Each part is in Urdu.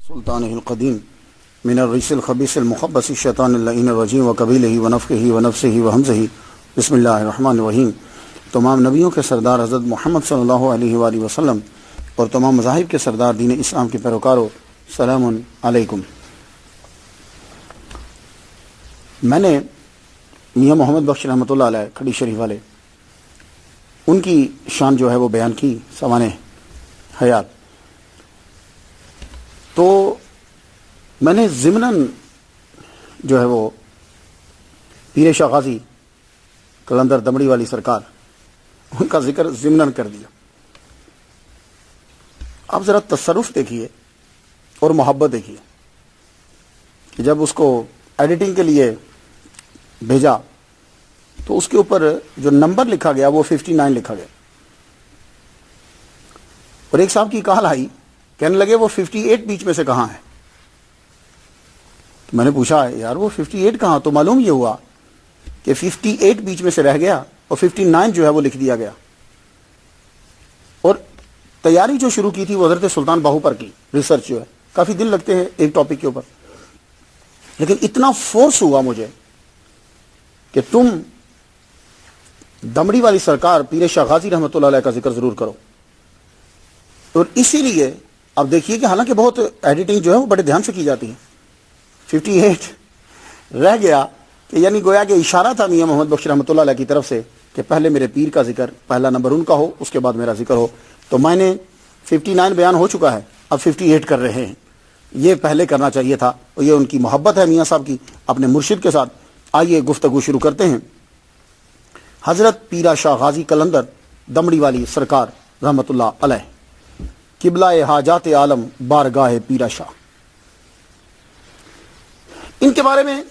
سلطانہ القدیم من الرجس الخبیث المخبث الشیطان اللعین الرجیم وقبیلہ ونفخہ ونفسہ وہمزہ بسم اللہ الرحمن الرحیم۔ تمام نبیوں کے سردار حضرت محمد صلی اللہ علیہ وآلہ وسلم اور تمام مذاہب کے سردار دین اسلام کے پیروکاروں، سلام علیکم۔ میں نے میاں محمد بخش رحمۃ اللہ علیہ کھڑی شریف والے ان کی شان جو ہے وہ بیان کی سوانح حیات، تو میں نے ضمناً جو ہے وہ پیر شاہ غازی قلندر دمڑی والی سرکار ان کا ذکر ضمناً کر دیا۔ آپ ذرا تصرف دیکھیے اور محبت دیکھیے کہ جب اس کو ایڈیٹنگ کے لیے بھیجا تو اس کے اوپر جو نمبر لکھا گیا وہ 59 لکھا گیا، اور ایک صاحب کی کال آئی، کہنے لگے وہ 58 بیچ میں سے کہاں ہے؟ تو میں نے پوچھا یار وہ 58 کہاں؟ تو معلوم یہ ہوا کہ 58 بیچ میں سے رہ گیا اور 59 جو ہے وہ لکھ دیا گیا۔ اور تیاری جو شروع کی تھی وہ حضرت سلطان باہو پر کی، ریسرچ جو ہے کافی دن لگتے ہیں ایک ٹاپک کے اوپر، لیکن اتنا فورس ہوا مجھے کہ تم دمڑی والی سرکار پیر شاہ غازی رحمۃ اللہ علیہ کا ذکر ضرور کرو۔ اور اسی لیے اب دیکھیے کہ حالانکہ بہت ایڈیٹنگ جو ہے وہ بڑے دھیان سے کی جاتی ہے، 58 رہ گیا کہ یعنی گویا کہ اشارہ تھا میاں محمد بخش رحمۃ اللہ علیہ کی طرف سے کہ پہلے میرے پیر کا ذکر، پہلا نمبر ان کا ہو، اس کے بعد میرا ذکر ہو۔ تو میں نے 59 بیان ہو چکا ہے، اب 58 کر رہے ہیں، یہ پہلے کرنا چاہیے تھا، اور یہ ان کی محبت ہے میاں صاحب کی اپنے مرشد کے ساتھ۔ آئیے گفتگو شروع کرتے ہیں۔ حضرت پیرا شاہ غازی قلندر دمڑی والی سرکار رحمۃ اللہ علیہ، قبلہ حاجات عالم بارگاہ پیرا شاہ۔ ان کے بارے میں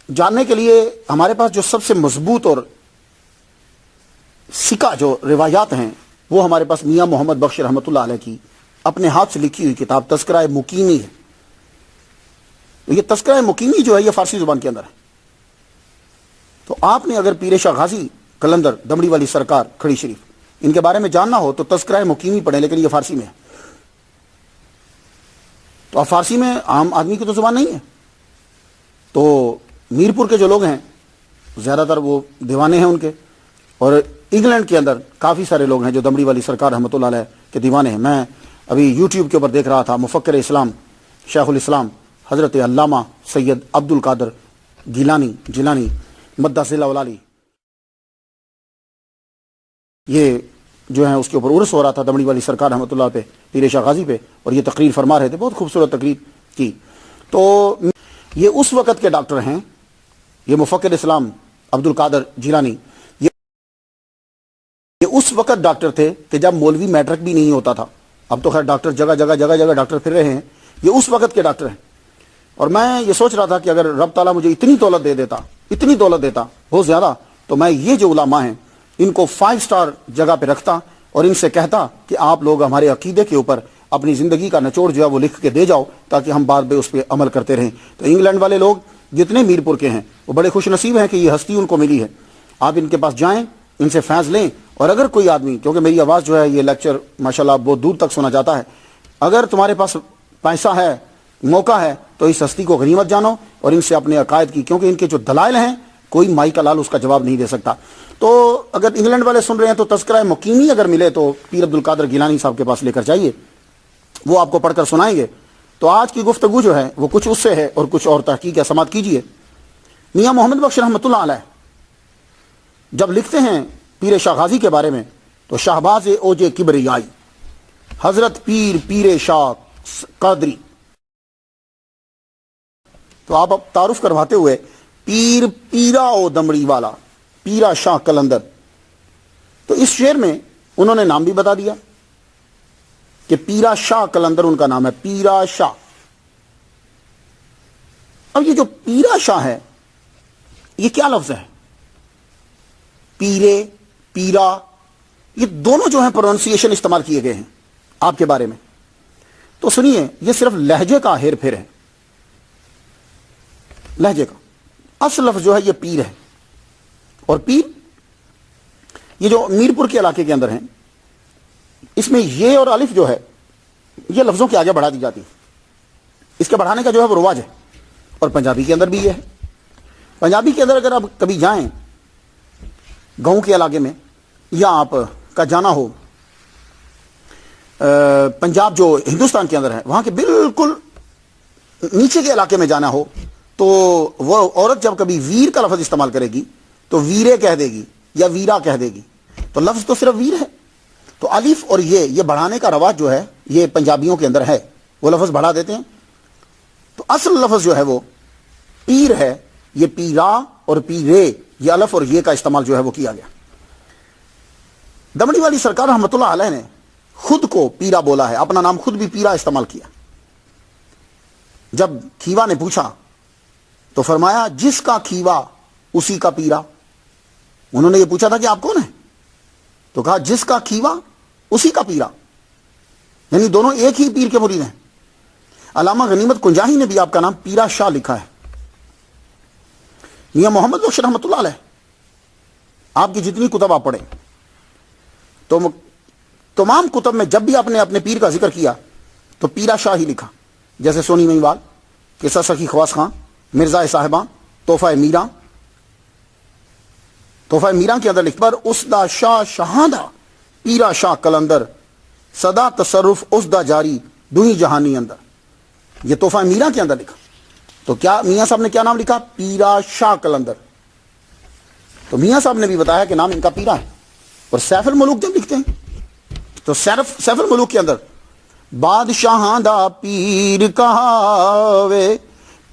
جاننے کے لیے ہمارے پاس جو سب سے مضبوط اور سکہ جو روایات ہیں وہ ہمارے پاس میاں محمد بخش رحمۃ اللہ علیہ کی اپنے ہاتھ سے لکھی ہوئی کتاب تذکرہ مقیمی ہے۔ یہ تذکرہ مقیمی جو ہے یہ فارسی زبان کے اندر ہے، تو آپ نے اگر پیر شاہ غازی قلندر دمڑی والی سرکار کھڑی شریف ان کے بارے میں جاننا ہو تو تذکرہ مقیمی پڑھیں، لیکن یہ فارسی میں ہے، تو اب فارسی میں عام آدمی کی تو زبان نہیں ہے، تو میرپور کے جو لوگ ہیں زیادہ تر وہ دیوانے ہیں ان کے، اور انگلینڈ کے اندر کافی سارے لوگ ہیں جو دمڑی والی سرکار رحمۃ اللہ علیہ کے دیوانے ہیں۔ میں ابھی یوٹیوب کے اوپر دیکھ رہا تھا، مفکر اسلام شیخ الاسلام حضرت علامہ سید عبد القادر جیلانی مدہ ذلہ ولالی، یہ جو ہے اس کے اوپر عرس ہو رہا تھا دمڑی والی سرکار رحمۃ اللہ پہ، پیر شاہ غازی پہ، اور یہ تقریر فرما رہے تھے، بہت خوبصورت تقریر کی۔ تو یہ اس وقت کے ڈاکٹر ہیں، یہ مفکر اسلام عبد القادر جیلانی، یہ اس وقت ڈاکٹر تھے کہ جب مولوی میٹرک بھی نہیں ہوتا تھا، اب تو خیر ڈاکٹر جگہ جگہ ڈاکٹر پھر رہے ہیں، یہ اس وقت کے ڈاکٹر ہیں۔ اور میں یہ سوچ رہا تھا کہ اگر رب تعالیٰ مجھے اتنی دولت دیتا بہت زیادہ، تو میں یہ جو علماء ہیں ان کو 5 سٹار جگہ پہ رکھتا اور ان سے کہتا کہ آپ لوگ ہمارے عقیدے کے اوپر اپنی زندگی کا نچوڑ جو ہے وہ لکھ کے دے جاؤ تاکہ ہم بعد میں اس پہ عمل کرتے رہیں۔ تو انگلینڈ والے لوگ جتنے میرپور کے ہیں وہ بڑے خوش نصیب ہیں کہ یہ ہستی ان کو ملی ہے۔ آپ ان کے پاس جائیں، ان سے فیض لیں، اور اگر کوئی آدمی، کیونکہ میری آواز جو ہے یہ لیکچر ماشاءاللہ بہت دور تک سنا جاتا ہے، اگر تمہارے پاس پیسہ ہے، موقع ہے، تو اس ہستی کو غنیمت جانو اور ان سے اپنے عقائد کی، کیونکہ ان کے جو دلائل ہیں کوئی مائی کا لال اس کا جواب نہیں دے سکتا۔ تو اگر انگلینڈ والے سن رہے ہیں تو تذکرہ مقیمی اگر ملے تو پیر عبد القادر گیلانی صاحب کے پاس لے کر جائیے، وہ آپ کو پڑھ کر سنائیں گے۔ تو آج کی گفتگو جو ہے وہ کچھ اس سے ہے اور کچھ اور تحقیق ہے، سماعت کیجیے۔ میاں محمد بخش رحمۃ اللہ علیہ جب لکھتے ہیں پیر شاہ غازی کے بارے میں تو شہباز اوجے کبریائی حضرت پیر شاہ قادری، تو آپ اب تعارف کرواتے ہوئے پیرا او دمڑی والا پیرا شاہ قلندر، تو اس شعر میں انہوں نے نام بھی بتا دیا کہ پیرا شاہ قلندر ان کا نام ہے، پیرا شاہ۔ اب یہ جو پیرا شاہ ہے یہ کیا لفظ ہے؟ پیرا، یہ دونوں جو ہیں پروننسیشن استعمال کیے گئے ہیں آپ کے بارے میں، تو سنیے، یہ صرف لہجے کا ہیر پھیر ہے، لہجے کا اصل لفظ جو ہے یہ پیر ہے، اور پیر یہ جو میرپور کے علاقے کے اندر ہیں اس میں یہ اور الف جو ہے یہ لفظوں کے آگے بڑھا دی جاتی ہے، اس کے بڑھانے کا جو ہے وہ رواج ہے. اور پنجابی کے اندر بھی یہ ہے. پنجابی کے اندر اگر آپ کبھی جائیں گاؤں کے علاقے میں, یا آپ کا جانا ہو پنجاب جو ہندوستان کے اندر ہے, وہاں کے بالکل نیچے کے علاقے میں جانا ہو, تو وہ عورت جب کبھی ویر کا لفظ استعمال کرے گی تو ویرے کہہ دے گی یا ویرا کہہ دے گی. تو لفظ تو صرف ویر ہے. تو الف اور یہ بڑھانے کا رواج جو ہے یہ پنجابیوں کے اندر ہے, وہ لفظ بڑھا دیتے ہیں. تو اصل لفظ جو ہے وہ پیر ہے. یہ پیرا اور پیرے, یہ الف اور یہ کا استعمال جو ہے وہ کیا گیا. دمڑی والی سرکار رحمۃ اللہ علیہ نے خود کو پیرا بولا ہے, اپنا نام خود بھی پیرا استعمال کیا. جب کھیوا نے پوچھا تو فرمایا جس کا کھیوا اسی کا پیرا. انہوں نے یہ پوچھا تھا کہ آپ کون ہیں, تو کہا جس کا کھیوا اسی کا پیرا, یعنی دونوں ایک ہی پیر کے مرید ہیں. علامہ غنیمت کنجاہی نے بھی آپ کا نام پیرا شاہ لکھا ہے. میاں محمد بخش رحمۃ اللہ علیہ, آپ کی جتنی کتب آپ پڑھیں تو تمام کتب میں جب بھی آپ نے اپنے پیر کا ذکر کیا تو پیرا شاہ ہی لکھا. جیسے سونی مہیوال, قصہ سخی خواص خان, مرزا صاحباں, تحفہ میراں. تحفہ میراں کے اندر لکھ پر اس دا شاہ شہاندہ پیرا شاہ کلندر صدا تصرف اس دا جاری دوہی جہانی اندر. یہ تحفہ میراں کے اندر لکھا. تو کیا میاں صاحب نے کیا نام لکھا؟ پیرا شاہ کلندر. تو میاں صاحب نے بھی بتایا کہ نام ان کا پیرا ہے. اور سیف الملوک جب لکھتے ہیں تو سیف الملوک کے اندر بادشاہ دا پیر کہاوے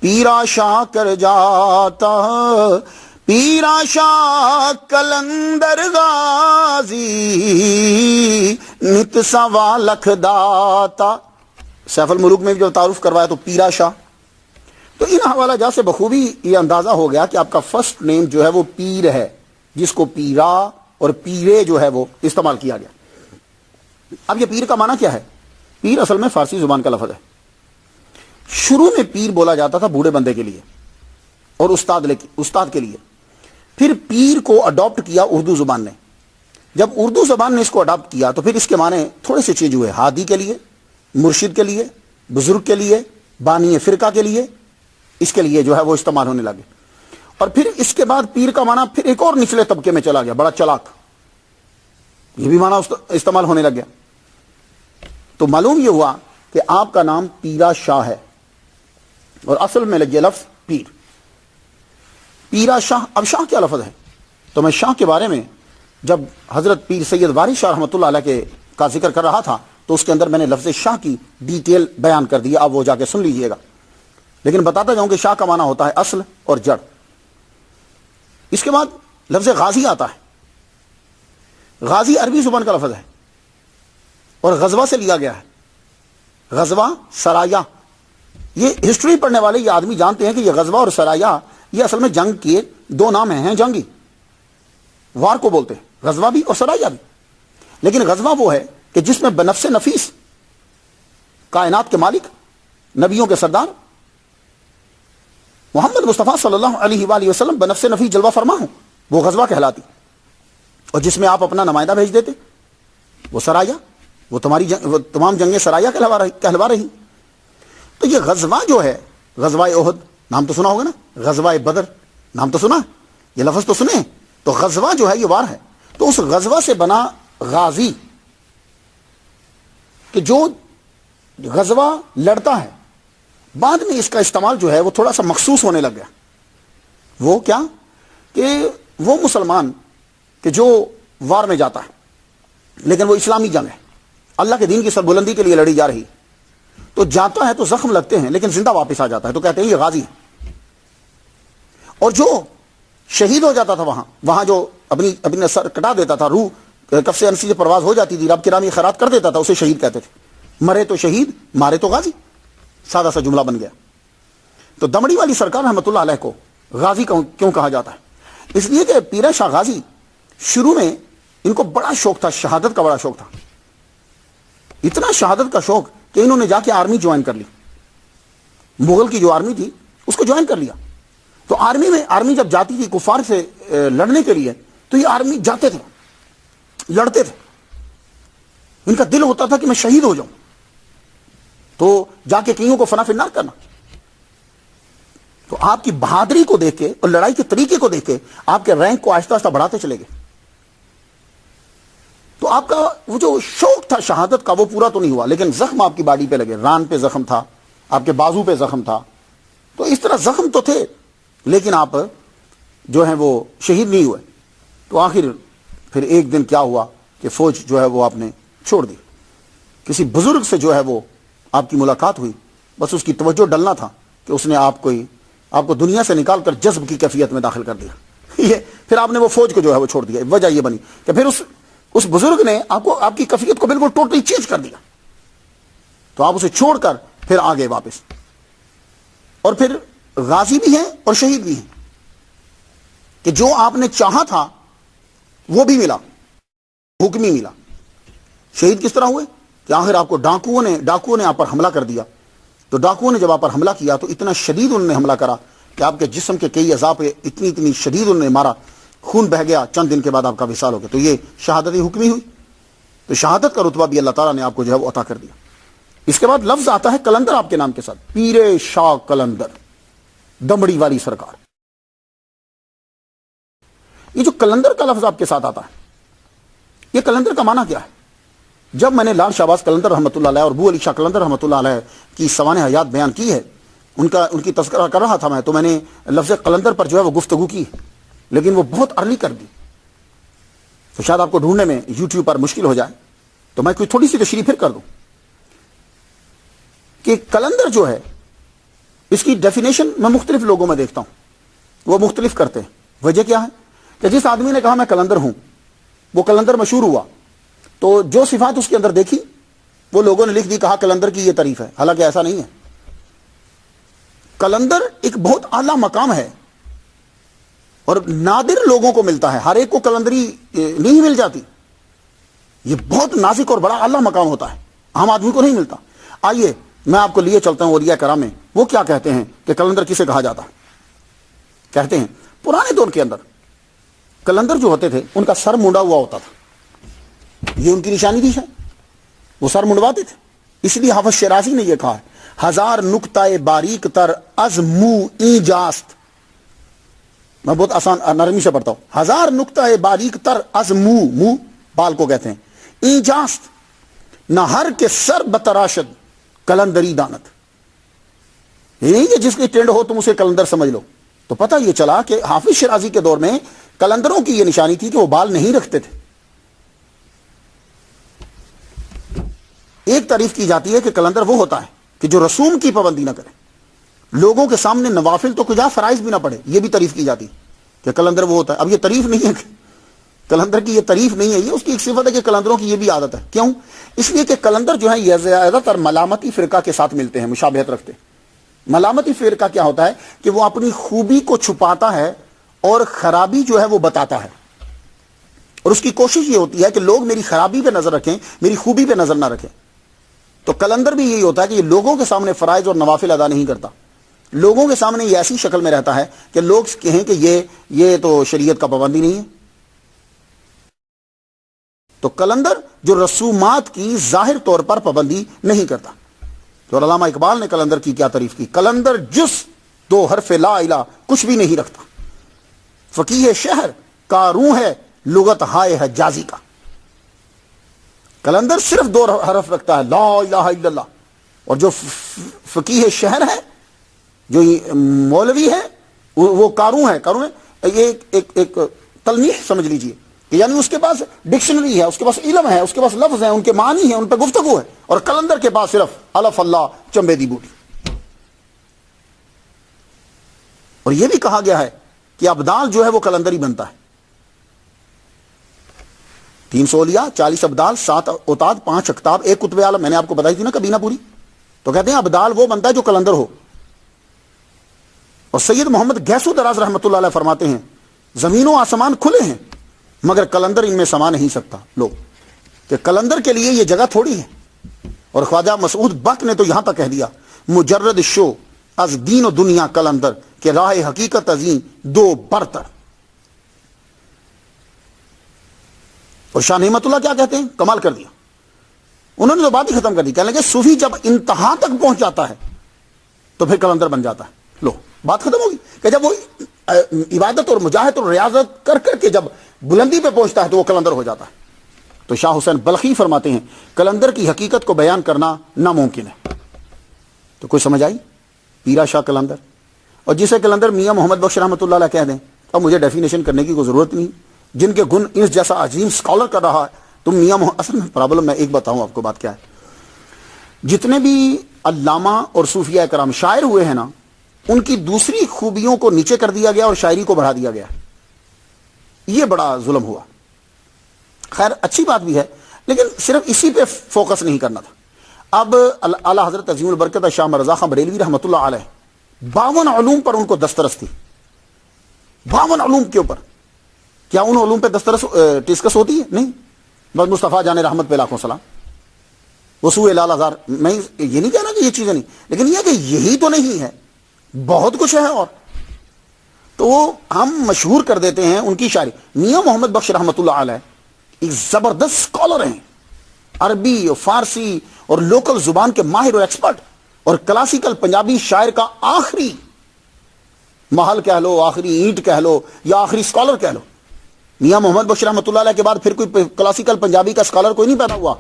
پیرا شاہ کر جاتا پیرا شاہ کلندر غازی نت سوا لکھ داتا. سیف الملوک میں بھی جو تعارف کروایا تو پیرا شاہ. تو ان حوالہ جات سے بخوبی یہ اندازہ ہو گیا کہ آپ کا فرسٹ نیم جو ہے وہ پیر ہے, جس کو پیرا اور پیرے جو ہے وہ استعمال کیا گیا. اب یہ پیر کا معنی کیا ہے؟ پیر اصل میں فارسی زبان کا لفظ ہے. شروع میں پیر بولا جاتا تھا بوڑھے بندے کے لیے اور استاد کے لیے. پھر پیر کو اڈاپٹ کیا اردو زبان نے. جب اردو زبان نے اس کو اڈاپٹ کیا تو پھر اس کے معنی تھوڑے سے چینج ہوئے. ہادی کے لیے, مرشد کے لیے, بزرگ کے لیے, بانی فرقہ کے لیے, اس کے لیے جو ہے وہ استعمال ہونے لگے. اور پھر اس کے بعد پیر کا معنی پھر ایک اور نچلے طبقے میں چلا گیا, بڑا چلاک. یہ بھی معنی استعمال ہونے لگ گیا. تو معلوم یہ ہوا کہ آپ کا نام پیرا شاہ ہے اور اصل میں لگے لفظ پیر. پیرا شاہ. اب شاہ کیا لفظ ہے؟ تو میں شاہ کے بارے میں جب حضرت پیر سید واری شاہ رحمۃ اللہ علیہ کا ذکر کر رہا تھا تو اس کے اندر میں نے لفظ شاہ کی ڈیٹیل بیان کر دی. اب وہ جا کے سن لیجئے گا. لیکن بتاتا جاؤں کہ شاہ کا معنی ہوتا ہے اصل اور جڑ. اس کے بعد لفظ غازی آتا ہے. غازی عربی زبان کا لفظ ہے اور غزوہ سے لیا گیا ہے. غزوہ, سرایا. یہ ہسٹری پڑھنے والے یہ آدمی جانتے ہیں کہ یہ غزوہ اور سرایا یہ اصل میں جنگ کے دو نام ہیں جنگی. وار کو بولتے ہیں, غزوہ بھی اور سرایا بھی. لیکن غزوہ وہ ہے کہ جس میں بنفس نفیس, کائنات کے مالک, نبیوں کے سردار محمد مصطفیٰ صلی اللہ علیہ وآلہ وسلم بنفس نفیس جلوہ فرما ہوں, وہ غزوہ کہلاتی. اور جس میں آپ اپنا نمائندہ بھیج دیتے وہ سرایا, وہ تمام جنگیں سرایا کہلوا رہی. تو یہ غزوہ جو ہے, غزوہ احد نام تو سنا ہوگا نا, غزوہ بدر نام تو سنا, یہ لفظ تو سنے. تو غزوہ جو ہے یہ وار ہے. تو اس غزوہ سے بنا غازی کہ جو غزوہ لڑتا ہے. بعد میں اس کا استعمال جو ہے وہ تھوڑا سا مخصوص ہونے لگ گیا. وہ کیا کہ وہ مسلمان کہ جو وار میں جاتا ہے لیکن وہ اسلامی جنگ ہے, اللہ کے دین کی سربلندی کے لیے لڑی جا رہی, تو جاتا ہے تو زخم لگتے ہیں لیکن زندہ واپس آ جاتا ہے, تو کہتے ہیں یہ غازی ہے. اور جو شہید ہو جاتا تھا وہاں جو اپنے سر کٹا دیتا تھا, روح کف سے انسی سے پرواز ہو جاتی تھی, رب کرامی خیرات کر دیتا تھا, اسے شہید کہتے تھے. مرے تو شہید, مارے تو غازی, سادہ سا جملہ بن گیا. تو دمڑی والی سرکار رحمۃ اللہ علیہ کو غازی کیوں کہا جاتا ہے؟ اس لیے کہ پیرا شاہ غازی شروع میں ان کو بڑا شوق تھا, شہادت کا بڑا شوق تھا. اتنا شہادت کا شوق کہ انہوں نے جا کے آرمی جوائن کر لی. مغل کی جو آرمی تھی اس کو جوائن کر لیا. تو آرمی جب جاتی تھی کفار سے لڑنے کے لیے تو یہ آرمی جاتے تھے, لڑتے تھے. ان کا دل ہوتا تھا کہ میں شہید ہو جاؤں. تو جا کے کئیوں کو فنا فنار کرنا. تو آپ کی بہادری کو دیکھ کے اور لڑائی کے طریقے کو دیکھ کے آپ کے رینک کو آہستہ آہستہ بڑھاتے چلے گئے. تو آپ کا وہ جو شوق تھا شہادت کا وہ پورا تو نہیں ہوا, لیکن زخم آپ کی باڈی پہ لگے, ران پہ زخم تھا, آپ کے بازو پہ زخم تھا. تو اس طرح زخم تو تھے, لیکن آپ جو ہیں وہ شہید نہیں ہوئے. تو آخر پھر ایک دن کیا ہوا کہ فوج جو ہے وہ آپ نے چھوڑ دی. کسی بزرگ سے جو ہے وہ آپ کی ملاقات ہوئی, بس اس کی توجہ ڈلنا تھا کہ اس نے آپ کو دنیا سے نکال کر جذب کی کیفیت میں داخل کر دیا. یہ پھر آپ نے وہ فوج کو جو ہے وہ چھوڑ دیا. وجہ یہ بنی کہ پھر اس بزرگ نے آپ کی کیفیت کو بالکل ٹوٹلی چینج کر دیا. تو آپ اسے چھوڑ کر پھر آ گئے واپس, اور پھر غازی بھی ہیں اور شہید بھی ہیں کہ جو آپ نے چاہا تھا وہ بھی ملا, حکمی ملا. شہید کس طرح ہوئے کہ آخر آپ کو ڈاکوؤں نے آپ پر حملہ کر دیا. تو ڈاکوؤں نے جب آپ پر حملہ کیا تو اتنا شدید انہوں نے حملہ کرا کہ آپ کے جسم کے کئی اعضاء پہ اتنی شدید انہوں نے مارا, خون بہ گیا. چند دن کے بعد آپ کا وصال ہو گیا. تو یہ شہادت حکمی ہوئی. تو شہادت کا رتبہ بھی اللہ تعالیٰ نے آپ کو جو ہے وہ عطا کر دیا. اس کے بعد لفظ آتا ہے کلندر آپ کے نام کے ساتھ, پیر شاہ کلندر, دمڑی والی سرکار. یہ جو کلندر کا لفظ آپ کے ساتھ آتا ہے, یہ کلندر کا معنی کیا ہے؟ جب میں نے لال شہباز کلندر رحمۃ اللہ علیہ اور ابو علی شاہ کلندر رحمۃ اللہ علیہ کی سوانح حیات بیان کی ہے, ان کی تذکرہ کر رہا تھا میں, تو میں نے لفظ کلندر پر جو ہے وہ گفتگو کی, لیکن وہ بہت ارلی کر دی. تو شاید آپ کو ڈھونڈنے میں یوٹیوب پر مشکل ہو جائے, تو میں کوئی تھوڑی سی تشریح پھر کر دوں کہ کلندر جو ہے اس کی ڈیفینیشن میں مختلف لوگوں میں دیکھتا ہوں, وہ مختلف کرتے ہیں. وجہ کیا ہے کہ جس آدمی نے کہا میں کلندر ہوں, وہ کلندر مشہور ہوا, تو جو صفات اس کے اندر دیکھی وہ لوگوں نے لکھ دی, کہا کلندر کی یہ تعریف ہے. حالانکہ ایسا نہیں ہے. کلندر ایک بہت اعلیٰ مقام ہے اور نادر لوگوں کو ملتا ہے, ہر ایک کو کلندری نہیں مل جاتی. یہ بہت نازک اور بڑا اعلیٰ مقام ہوتا ہے, عام آدمی کو نہیں ملتا. آئیے میں آپ کو لیے چلتا ہوں اولیاء کرام میں وہ کیا کہتے ہیں کہ کلندر کسے کہا جاتا ہے. کہتے ہیں پرانے دور کے اندر کلندر جو ہوتے تھے ان کا سر منڈا ہوا ہوتا تھا. یہ ان کی نشانی تھی, وہ سر منڈواتے تھے. اس لیے حافظ شیرازی نے یہ کہا ہے, ہزار نکتہ باریک تر از منہ ایجاست. میں بہت آسان نرمی سے پڑھتا ہوں. ہزار نکتہ باریک تر از منہ بال کو کہتے ہیں, ایجاست نہ ہر کے سر بتراشد کلندری دانت. یہ نہیں کہ جس کی ٹرینڈ ہو تم اسے کلندر سمجھ لو. تو پتہ یہ چلا کہ حافظ شیرازی کے دور میں کلندروں کی یہ نشانی تھی کہ وہ بال نہیں رکھتے تھے. ایک تعریف کی جاتی ہے کہ کلندر وہ ہوتا ہے کہ جو رسوم کی پابندی نہ کرے, لوگوں کے سامنے نوافل تو کجا فرائض بھی نہ پڑے. یہ بھی تعریف کی جاتی کہ کلندر وہ ہوتا ہے. اب یہ تعریف نہیں ہے, کلندر کی یہ تعریف نہیں ہے, یہ اس کی ایک صفت ہے کہ کلندروں کی یہ بھی عادت ہے. کیوں؟ اس لیے کہ کلندر جو ہے یہ زیادہ تر ملامتی فرقہ کے ساتھ ملتے ہیں, مشابہت رکھتے ہیں. ملامتی فرقہ کیا ہوتا ہے کہ وہ اپنی خوبی کو چھپاتا ہے اور خرابی جو ہے وہ بتاتا ہے, اور اس کی کوشش یہ ہوتی ہے کہ لوگ میری خرابی پہ نظر رکھیں, میری خوبی پہ نظر نہ رکھیں. تو کلندر بھی یہی ہوتا ہے کہ یہ لوگوں کے سامنے فرائض اور نوافل ادا نہیں کرتا. لوگوں کے سامنے یہ ایسی شکل میں رہتا ہے کہ لوگ کہیں کہ یہ تو شریعت کا پابندی نہیں ہے. تو کلندر جو رسومات کی ظاہر طور پر پابندی نہیں کرتا. تو علامہ اقبال نے کلندر کی کیا تعریف کی, کلندر جس دو حرف لا الہ کچھ بھی نہیں رکھتا, فقیہ شہر کاروں ہے لغت ہائے حجازی کا. کلندر صرف دو حرف رکھتا ہے, لا الہ الا اللہ. اور جو فقیہ شہر ہے, جو مولوی ہے, وہ کاروں ہے. کاروں ہے یہ ایک تلمیح سمجھ لیجئے کہ یعنی اس کے پاس ڈکشنری ہے, اس کے پاس علم ہے, اس کے پاس لفظ ہیں, ان کے معنی ہیں, ان پہ گفتگو ہے. اور کلندر کے پاس صرف الف اللہ چمبے دی بوٹی. اور یہ بھی کہا گیا ہے کہ ابدال جو ہے وہ کلندر ہی بنتا ہے. 300 اولیاء, 40 ابدال, 7 اوتاد, 5 اقطاب, 1 قطب عالم. میں نے آپ کو بتائی تھی نا کبھی نہ پوری. تو کہتے ہیں ابدال وہ بنتا ہے جو کلندر ہو. اور سید محمد گیسو دراز رحمۃ اللہ علیہ فرماتے ہیں زمین و آسمان کھلے ہیں مگر کلندر ان میں سما نہیں سکتا. لوگ کہ کلندر کے لیے یہ جگہ تھوڑی ہے. اور خواجہ مسعود بک نے تو یہاں تک کہہ دیا, مجرد شو از دین و دنیا کلندر کہ راہ حقیقت عظیم دو برتر. اور شاہ نعمت اللہ کیا کہتے ہیں, کمال کر دیا, انہوں نے تو بات ہی ختم کر دی. کہنے لگے صوفی جب انتہا تک پہنچ جاتا ہے تو پھر قلندر بن جاتا ہے. لو بات ختم ہوگی کہ جب وہ عبادت اور مجاہد اور ریاضت کر کر کے جب بلندی پہ پہنچتا ہے تو وہ قلندر ہو جاتا ہے. تو شاہ حسین بلخی فرماتے ہیں قلندر کی حقیقت کو بیان کرنا ناممکن ہے. تو کوئی سمجھ آئی؟ پیرا شاہ قلندر. اور جسے قلندر میاں محمد بخش رحمۃ اللہ علیہ کہہ دیں اب مجھے ڈیفینیشن کرنے کی کوئی ضرورت نہیں. جن کے گن اس جیسا عظیم اسکالر کر رہا ہے تم میاں محمد. اصل میں پرابلم میں ایک بتاؤں آپ کو بات کیا ہے. جتنے بھی علامہ اور صوفیہ کرام شاعر ہوئے ہیں نا ان کی دوسری خوبیوں کو نیچے کر دیا گیا اور شاعری کو بڑھا دیا گیا. یہ بڑا ظلم ہوا. خیر اچھی بات بھی ہے لیکن صرف اسی پہ فوکس نہیں کرنا تھا. اب اعلیٰ حضرت عظیم البرکت شاہ مرزا خان بریلوی رحمۃ اللہ علیہ 52 علوم پر ان کو دسترس تھی. 52 علوم کے اوپر. کیا ان علوم پہ دسترس ڈسکس ہوتی ہے؟ نہیں. بس مصطفیٰ جان رحمت پہ لاکھوں سلام. وسوء لال ہزار. میں یہ نہیں کہنا کہ یہ چیزیں نہیں لیکن یہ کہ یہی تو نہیں ہے بہت کچھ ہے. اور تو ہم مشہور کر دیتے ہیں ان کی شاعری. میاں محمد بخش رحمۃ اللہ علیہ ایک زبردست اسکالر ہیں. عربی اور فارسی اور لوکل زبان کے ماہر اور ایکسپرٹ اور کلاسیکل پنجابی شاعر کا آخری محل کہہ لو آخری اینٹ کہہ لو یا آخری اسکالر کہہ لو. میاں محمد بخش رحمۃ اللہ علیہ کے بعد پھر کوئی کلاسیکل پنجابی کا اسکالر کوئی نہیں پیدا ہوا.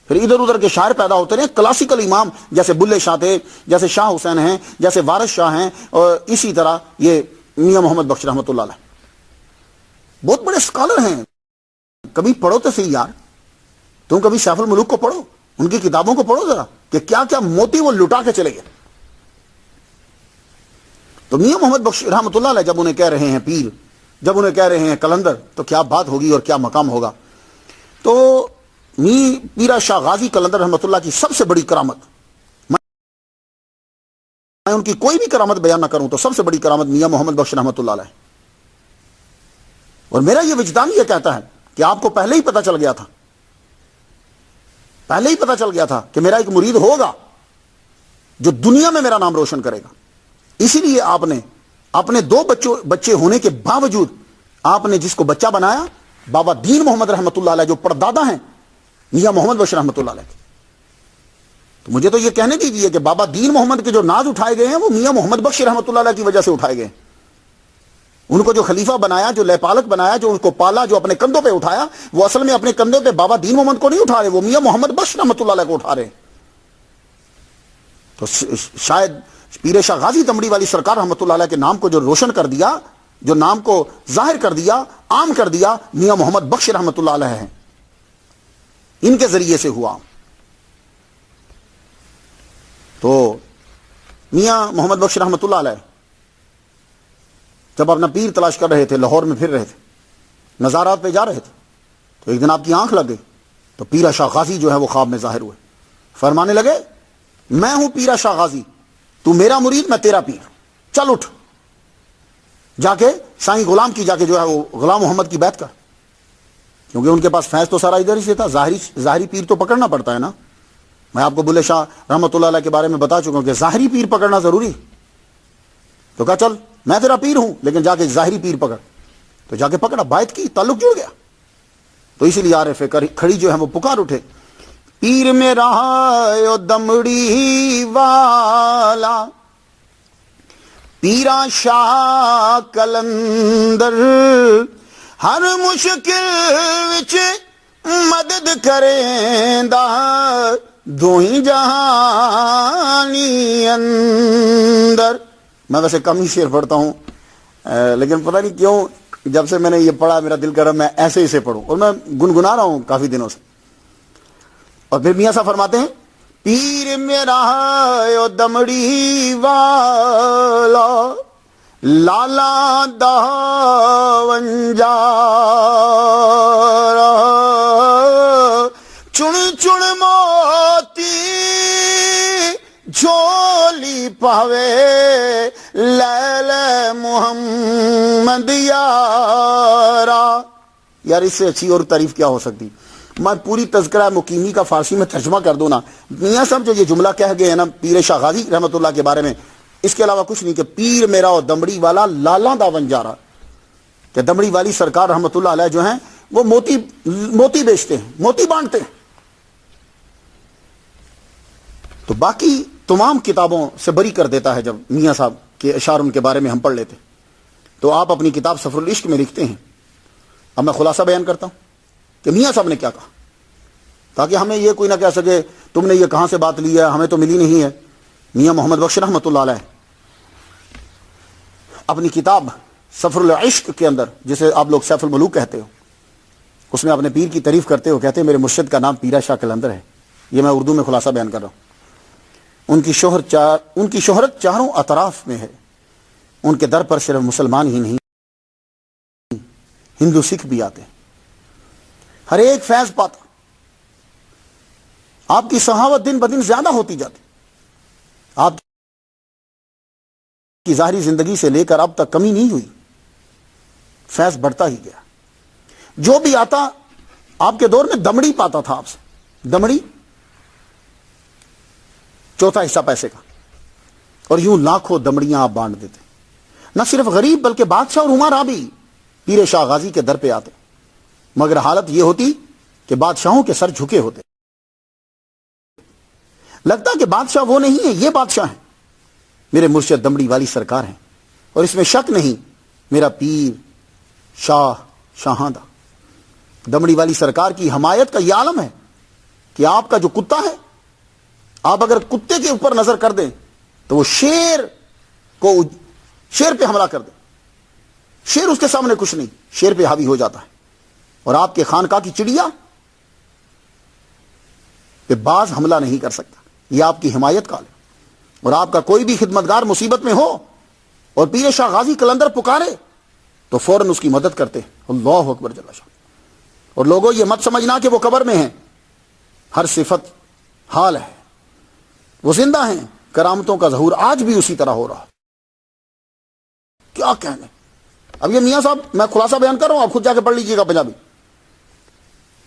پھر ادھر ادھر کے شاعر پیدا ہوتے رہے. کلاسیکل امام جیسے بلے شاہ تھے جیسے شاہ حسین ہیں جیسے وارث شاہ ہیں اور اسی طرح یہ میاں محمد بخش رحمۃ اللہ علیہ بہت بڑے اسکالر ہیں. کبھی پڑھو تو صحیح یار. تم کبھی سیف الملوک کو پڑھو ان کی کتابوں کو پڑھو ذرا کہ کیا کیا موتی وہ لٹا کے چلے گئے. تو میاں محمد بخش رحمۃ اللہ علیہ جب انہیں کہہ رہے ہیں پیر جب انہیں کہہ رہے ہیں قلندر تو کیا بات ہوگی اور کیا مقام ہوگا. تو پیرا شاہ غازی قلندر رحمۃ اللہ کی سب سے بڑی کرامت میں ان کی کوئی بھی کرامت بیان نہ کروں تو سب سے بڑی کرامت میاں محمد بخش رحمۃ اللہ علیہ. اور میرا یہ وجدان یہ کہتا ہے کہ آپ کو پہلے ہی پتا چل گیا تھا کہ میرا ایک مرید ہوگا جو دنیا میں میرا نام روشن کرے گا. اسی لیے آپ نے اپنے 2 بچے ہونے کے باوجود آپ نے جس کو بچہ بنایا بابا دین محمد رحمۃ اللہ علیہ جو پردادا ہیں میاں محمد بخش رحمۃ اللہ علیہ. تو مجھے تو یہ کہنے دیجیے کہ بابا دین محمد کے جو ناز اٹھائے گئے ہیں وہ میاں محمد بخش رحمۃ اللہ علیہ کی وجہ سے اٹھائے گئے. ان کو جو خلیفہ بنایا جو لے پالک بنایا جو ان کو پالا جو اپنے کندھوں پہ اٹھایا وہ اصل میں اپنے کندھوں پہ بابا دین محمد کو نہیں اٹھا رہے وہ میاں محمد بخش رحمۃ اللہ علیہ کو اٹھا رہے. تو شاید پیر شاہ غازی دمڑی والی سرکار رحمۃ اللہ علیہ کے نام کو جو روشن کر دیا جو نام کو ظاہر کر دیا عام کر دیا میاں محمد بخش رحمۃ اللہ علیہ ہیں. ان کے ذریعے سے ہوا. تو میاں محمد بخش رحمۃ اللہ علیہ جب اپنا پیر تلاش کر رہے تھے لاہور میں پھر رہے تھے نظارات پہ جا رہے تھے تو ایک دن آپ کی آنکھ لگ گئی تو پیرا شاہ غازی جو ہے وہ خواب میں ظاہر ہوئے. فرمانے لگے میں ہوں پیرا شاہ غازی تو میرا مرید میں تیرا پیر چل اٹھ جا کے سائیں غلام کی جا کے جو ہے وہ غلام محمد کی بیعت کر. کیونکہ ان کے پاس فیض تو سارا ادھر ہی سے تھا. ظاہری پیر تو پکڑنا پڑتا ہے نا. میں آپ کو بلے شاہ رحمۃ اللہ علیہ کے بارے میں بتا چکا ہوں کہ ظاہری پیر پکڑنا ضروری. تو کہا چل میں تیرا پیر ہوں لیکن جا کے ظاہری پیر پکڑ. تو جا کے پکڑا بیعت کی تعلق جڑ گیا. تو اسی لیے عارف کھڑی جو ہے وہ پکار اٹھے پیر میرا دمڑی والا پیرا شاہ قلندر ہر مشکل وچ مدد کریں دا دوہی جہانی اندر. میں ویسے کم ہی شعر پڑھتا ہوں لیکن پتہ نہیں کیوں جب سے میں نے یہ پڑھا میرا دل کر رہا میں ایسے اسے پڑھوں اور میں گنگنا رہا ہوں کافی دنوں سے. اور پھر میاں صاحب فرماتے ہیں پیر میرا دمڑی والا لالا دا ونجارا چن چن موتی جھولی پاوے لے لے محمد یارا. یار اس سے اچھی اور تعریف کیا ہو سکتی. میں پوری تذکرہ مقیمی کا فارسی میں ترجمہ کر دوں نا. میاں صاحب جو یہ جملہ کہہ گئے ہیں نا پیر شاہ غازی رحمۃ اللہ کے بارے میں اس کے علاوہ کچھ نہیں کہ پیر میرا اور دمڑی والا لالا دا ونجارا کہ دمڑی والی سرکار رحمۃ اللہ علیہ جو ہیں وہ موتی بیچتے ہیں موتی بانٹتے ہیں. تو باقی تمام کتابوں سے بری کر دیتا ہے جب میاں صاحب کے اشعار ان کے بارے میں ہم پڑھ لیتے. تو آپ اپنی کتاب سفر العشق میں لکھتے ہیں. اب میں خلاصہ بیان کرتا ہوں کہ میاں صاحب نے کیا کہا, تاکہ ہمیں یہ کوئی نہ کہہ سکے تم نے یہ کہاں سے بات لی ہے, ہمیں تو ملی نہیں ہے. میاں محمد بخش رحمۃ اللہ علیہ اپنی کتاب سفر العشق کے اندر, جسے آپ لوگ سیف الملوک کہتے ہو, اس میں اپنے پیر کی تعریف کرتے ہو کہتے ہیں میرے مرشد کا نام پیرا شاہ قلندر ہے. یہ میں اردو میں خلاصہ بیان کر رہا ہوں. ان کی شہرت چاروں اطراف میں ہے. ان کے در پر صرف مسلمان ہی نہیں, ہندو سکھ بھی آتے ہیں. ہر ایک فیض پاتا. آپ کی صحابت دن بدن زیادہ ہوتی جاتی. آپ کی ظاہری زندگی سے لے کر اب تک کمی نہیں ہوئی, فیض بڑھتا ہی گیا. جو بھی آتا آپ کے دور میں دمڑی پاتا تھا آپ سے. دمڑی چوتھا حصہ پیسے کا, اور یوں لاکھوں دمڑیاں آپ بانٹ دیتے. نہ صرف غریب بلکہ بادشاہ اور عمرا بھی پیر شاہ غازی کے در پہ آتے, مگر حالت یہ ہوتی کہ بادشاہوں کے سر جھکے ہوتے. لگتا کہ بادشاہ وہ نہیں ہے, یہ بادشاہ ہیں. میرے مرشد دمڑی والی سرکار ہیں, اور اس میں شک نہیں میرا پیر شاہاں. دمڑی والی سرکار کی حمایت کا یہ عالم ہے کہ آپ کا جو کتا ہے, آپ اگر کتے کے اوپر نظر کر دیں تو وہ شیر پہ حملہ کر دیں. شیر اس کے سامنے کچھ نہیں, شیر پہ حاوی ہو جاتا ہے. اور آپ کے خانقاہ کی چڑیا پہ باز حملہ نہیں کر سکتا. یہ آپ کی حمایت کا ہے. اور آپ کا کوئی بھی خدمتگار مصیبت میں ہو اور پیر شاہ غازی قلندر پکارے تو فوراً اس کی مدد کرتے. اللہ اکبر جل شاہ. اور لوگوں یہ مت سمجھنا کہ وہ قبر میں ہیں. ہر صفت حال ہے, وہ زندہ ہیں. کرامتوں کا ظہور آج بھی اسی طرح ہو رہا. کیا کہنے. اب یہ میاں صاحب میں خلاصہ بیان کر رہا ہوں, آپ خود جا کے پڑھ لیجئے گا پنجابی.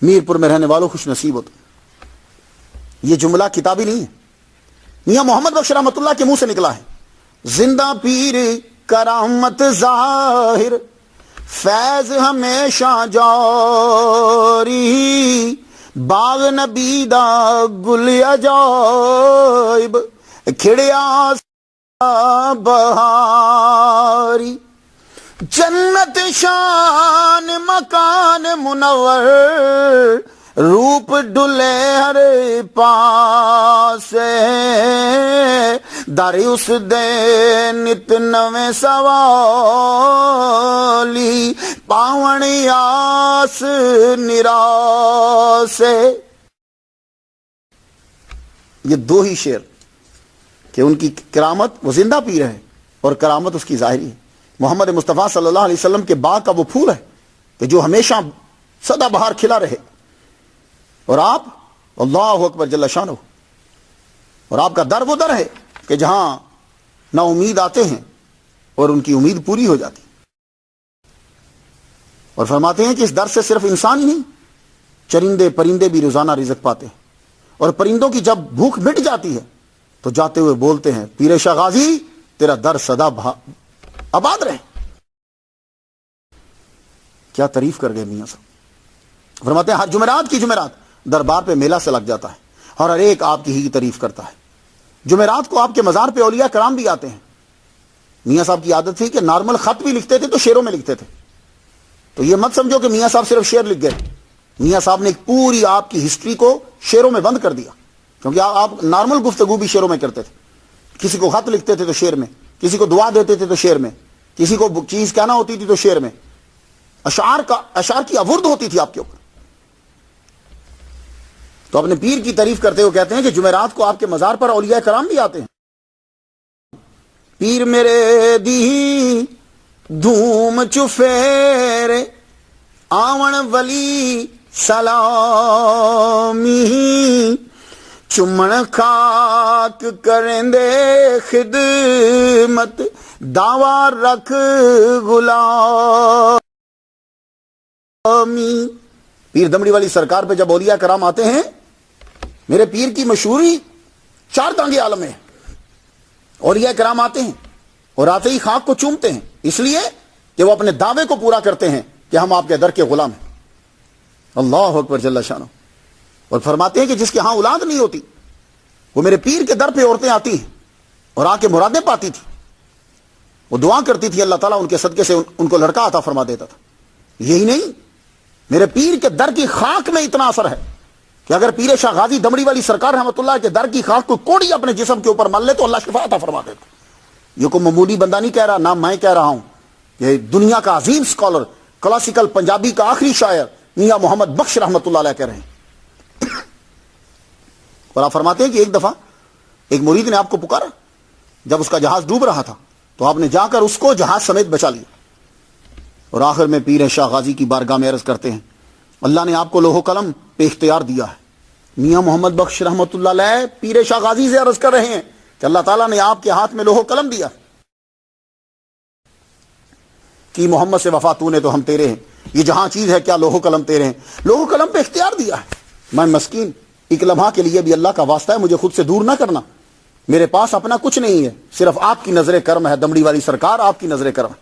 میرپور میں رہنے والوں خوش نصیب ہوتے. یہ جملہ کتابی نہیں ہے, میاں محمد بخش رحمۃ اللہ کے منہ سے نکلا ہے. زندہ پیر کرامت ظاہر, فیض ہمیشہ جاری, باغ نبی دا گل عجائب, کھڑیا بہاری, جنت شان مکان منور, روپ ڈلے ہر پاسے, در اس دے نت نویں سوالی, پاون آس نراسے. یہ دو ہی شعر کہ ان کی کرامت, وہ زندہ پیر ہے اور کرامت اس کی ظاہری ہے. محمد مصطفیٰ صلی اللہ علیہ وسلم کے باغ کا وہ پھول ہے کہ جو ہمیشہ سدا بہار کھلا رہے. اور آپ اللہ اکبر جل شانہ, اور آپ کا در وہ در ہے کہ جہاں نا امید آتے ہیں اور ان کی امید پوری ہو جاتی. اور فرماتے ہیں کہ اس در سے صرف انسان ہی نہیں, چرندے پرندے بھی روزانہ رزق پاتے ہیں. اور پرندوں کی جب بھوک مٹ جاتی ہے تو جاتے ہوئے بولتے ہیں پیر شاہ غازی تیرا در سدا آباد رہے. کیا تعریف کر گئے میاں صاحب. فرماتے ہیں ہر جمعرات کی جمعرات دربار پہ میلہ سے لگ جاتا ہے اور ہر ایک آپ کی ہی تعریف کرتا ہے. جمعرات کو آپ کے مزار پہ اولیاء کرام بھی آتے ہیں. میاں صاحب کی عادت تھی کہ نارمل خط بھی لکھتے تھے تو شعروں میں لکھتے تھے. تو یہ مت سمجھو کہ میاں صاحب صرف شعر لکھ گئے. میاں صاحب نے ایک پوری آپ کی ہسٹری کو شعروں میں بند کر دیا, کیونکہ آپ نارمل گفتگو بھی شعروں میں کرتے تھے. کسی کو خط لکھتے تھے تو شعر میں, کسی کو دعا دیتے تھے تو شعر میں, کسی کو چیز کہنا ہوتی تھی تو شعر میں. اشعار کی اورد ہوتی تھی آپ کے اوپر. تو اپنے پیر کی تعریف کرتے ہوئے کہتے ہیں کہ جمعرات کو آپ کے مزار پر اولیاء کرام بھی آتے ہیں. پیر میرے دی دھوم چفیرے, آون ولی سلامی, چمن خاک کریں دے خدمت, دعویٰ رکھ غلامی. پیر دمڑی والی سرکار پہ جب اولیاء کرام آتے ہیں, میرے پیر کی مشہوری چار تانگے عالم میں ہے. اولیاء کرام آتے ہیں اور آتے ہی خاک کو چومتے ہیں, اس لیے کہ وہ اپنے دعوے کو پورا کرتے ہیں کہ ہم آپ کے در کے غلام ہیں. اللہ اکبر جل شانہ. اور فرماتے ہیں کہ جس کے ہاں اولاد نہیں ہوتی وہ میرے پیر کے در پہ عورتیں آتی ہیں اور آ کے مرادیں پاتی تھی. وہ دعا کرتی تھی اللہ تعالیٰ ان کے صدقے سے ان کو لڑکا عطا فرما دیتا تھا. یہی نہیں, میرے پیر کے در کی خاک میں اتنا اثر ہے کہ اگر پیر شاہ غازی دمڑی والی سرکار رحمۃ اللہ کے در کی خاک کو کوڑی اپنے جسم کے اوپر مل لے تو اللہ شفا عطا فرما دیتا. یہ کوئی معمولی بندہ نہیں کہہ رہا, نہ میں کہہ رہا ہوں, یہ دنیا کا عظیم سکالر, کلاسیکل پنجابی کا آخری شاعر میاں محمد بخش رحمۃ اللہ علیہ کہہ رہے ہیں. اور آپ فرماتے ہیں کہ ایک دفعہ ایک مرید نے آپ کو پکارا جب اس کا جہاز ڈوب رہا تھا, تو آپ نے جا کر اس کو جہاز سمیت بچا لیا. اور آخر میں پیر شاہ غازی کی بارگاہ میں عرض کرتے ہیں, اللہ نے آپ کو لوح و قلم پہ اختیار دیا ہے. میاں محمد بخش رحمۃ اللہ علیہ پیر شاہ غازی سے عرض کر رہے ہیں کہ اللہ تعالیٰ نے آپ کے ہاتھ میں لوح و قلم دیا کہ محمد سے وفا تو نے تو ہم تیرے ہیں, یہ جہاں چیز ہے کیا لوح و قلم تیرے ہیں, لوح و قلم پہ اختیار دیا ہے. میں مسکین ایک لمحہ کے لیے بھی اللہ کا واسطہ ہے مجھے خود سے دور نہ کرنا, میرے پاس اپنا کچھ نہیں ہے, صرف آپ کی نظر کرم ہے. دمڑی والی سرکار آپ کی نظر کرم ہے.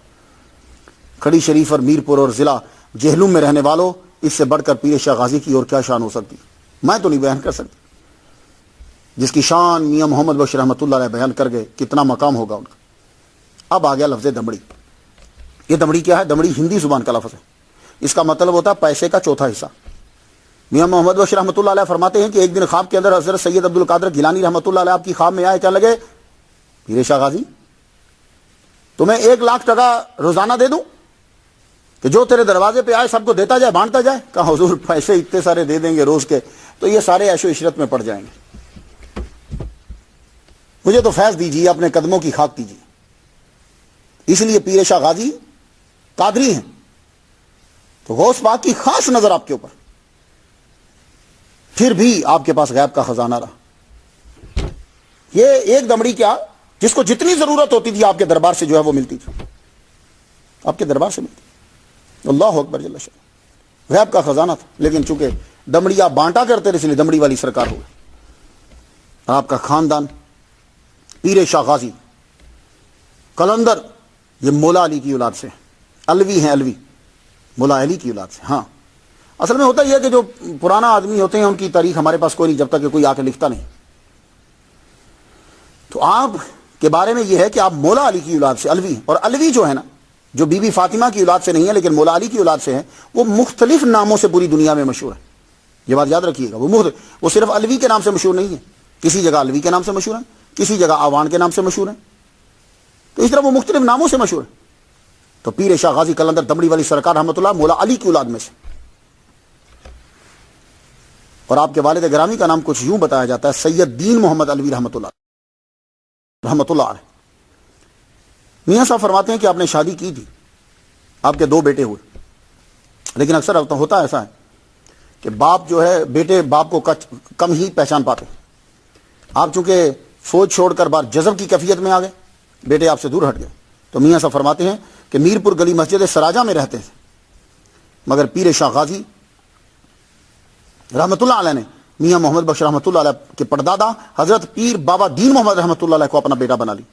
کھڑی شریف اور میرپور اور ضلع جہلم میں رہنے والوں, اس سے بڑھ کر پیر شاہ غازی کی اور کیا شان ہو سکتی, میں تو نہیں بیان کر سکتی. جس کی شان میاں محمد بخش رحمۃ اللہ علیہ بیان کر گئے, کتنا مقام ہوگا ان کا. اب آ گیا لفظ دمڑی. یہ دمڑی کیا ہے؟ دمڑی ہندی زبان کا لفظ ہے, اس کا مطلب ہوتا ہے پیسے کا چوتھا حصہ. میاں محمد بخش رحمۃ اللہ علیہ فرماتے ہیں کہ ایک دن خواب کے اندر حضرت سید عبد القادر گیلانی رحمۃ اللہ علیہ آپ کی خواب میں آئے, کہنے لگے پیر شاہ غازی تمہیں 1 لاکھ ٹکا روزانہ دے دوں کہ جو تیرے دروازے پہ آئے سب کو دیتا جائے, بانٹتا جائے. کہا حضور پیسے اتنے سارے دے دیں گے روز کے تو یہ سارے عیش و عشرت میں پڑ جائیں گے, مجھے تو فیض دیجیے, اپنے قدموں کی خاک دیجیے. اس لیے پیر شاہ غازی قادری ہیں تو غوث پاک کی خاص نظر آپ کے اوپر, پھر بھی آپ کے پاس غیب کا خزانہ رہا. یہ ایک دمڑی کیا جس کو جتنی ضرورت ہوتی تھی آپ کے دربار سے جو ہے وہ ملتی تھی, آپ کے دربار سے ملتی. اللہ اکبر جل شان, غیب کا خزانہ تھا. لیکن چونکہ دمڑی آپ بانٹا کرتے رہے اس لیے دمڑی والی سرکار ہو گئی. آپ کا خاندان پیر شاہ غازی قلندر یہ مولا علی کی اولاد سے, الوی ہیں, الوی مولا علی کی اولاد سے. ہاں اصل میں ہوتا یہ ہے کہ جو پرانا آدمی ہوتے ہیں ان کی تاریخ ہمارے پاس کوئی نہیں جب تک کہ کوئی آ کے لکھتا نہیں. تو آپ کے بارے میں یہ ہے کہ آپ مولا علی کی اولاد سے الوی, اور الوی جو ہے نا جو بی بی فاطمہ کی اولاد سے نہیں ہے لیکن مولا علی کی اولاد سے ہے, وہ مختلف ناموں سے پوری دنیا میں مشہور ہے. یہ بات یاد رکھیے گا, وہ صرف الوی کے نام سے مشہور نہیں ہے, کسی جگہ الوی کے نام سے مشہور ہے, کسی جگہ آوان کے نام سے مشہور ہے, تو اس طرح وہ مختلف ناموں سے مشہور ہے. تو پیر شاہ غازی قلندر دمڑی والی سرکار رحمۃ اللہ مولا علی کی اولاد میں سے. اور آپ کے والد گرامی کا نام کچھ یوں بتایا جاتا ہے, سید دین محمد الوی رحمۃ اللہ علیہ. میاں صاحب فرماتے ہیں کہ آپ نے شادی کی تھی, آپ کے 2 بیٹے ہوئے, لیکن اکثر ہوتا ایسا ہے کہ باپ جو ہے بیٹے باپ کو کم ہی پہچان پاتے. آپ چونکہ فوج چھوڑ کر بار جذب کی کیفیت میں آ گئے, بیٹے آپ سے دور ہٹ گئے. تو میاں صاحب فرماتے ہیں کہ میرپور گلی مسجد سراجہ میں رہتے تھے, مگر پیر شاہ غازی رحمۃ اللہ علیہ نے میاں محمد بخش رحمۃ اللہ علیہ کے پردادا حضرت پیر بابا دین محمد رحمۃ اللہ علیہ کو اپنا بیٹا بنا لی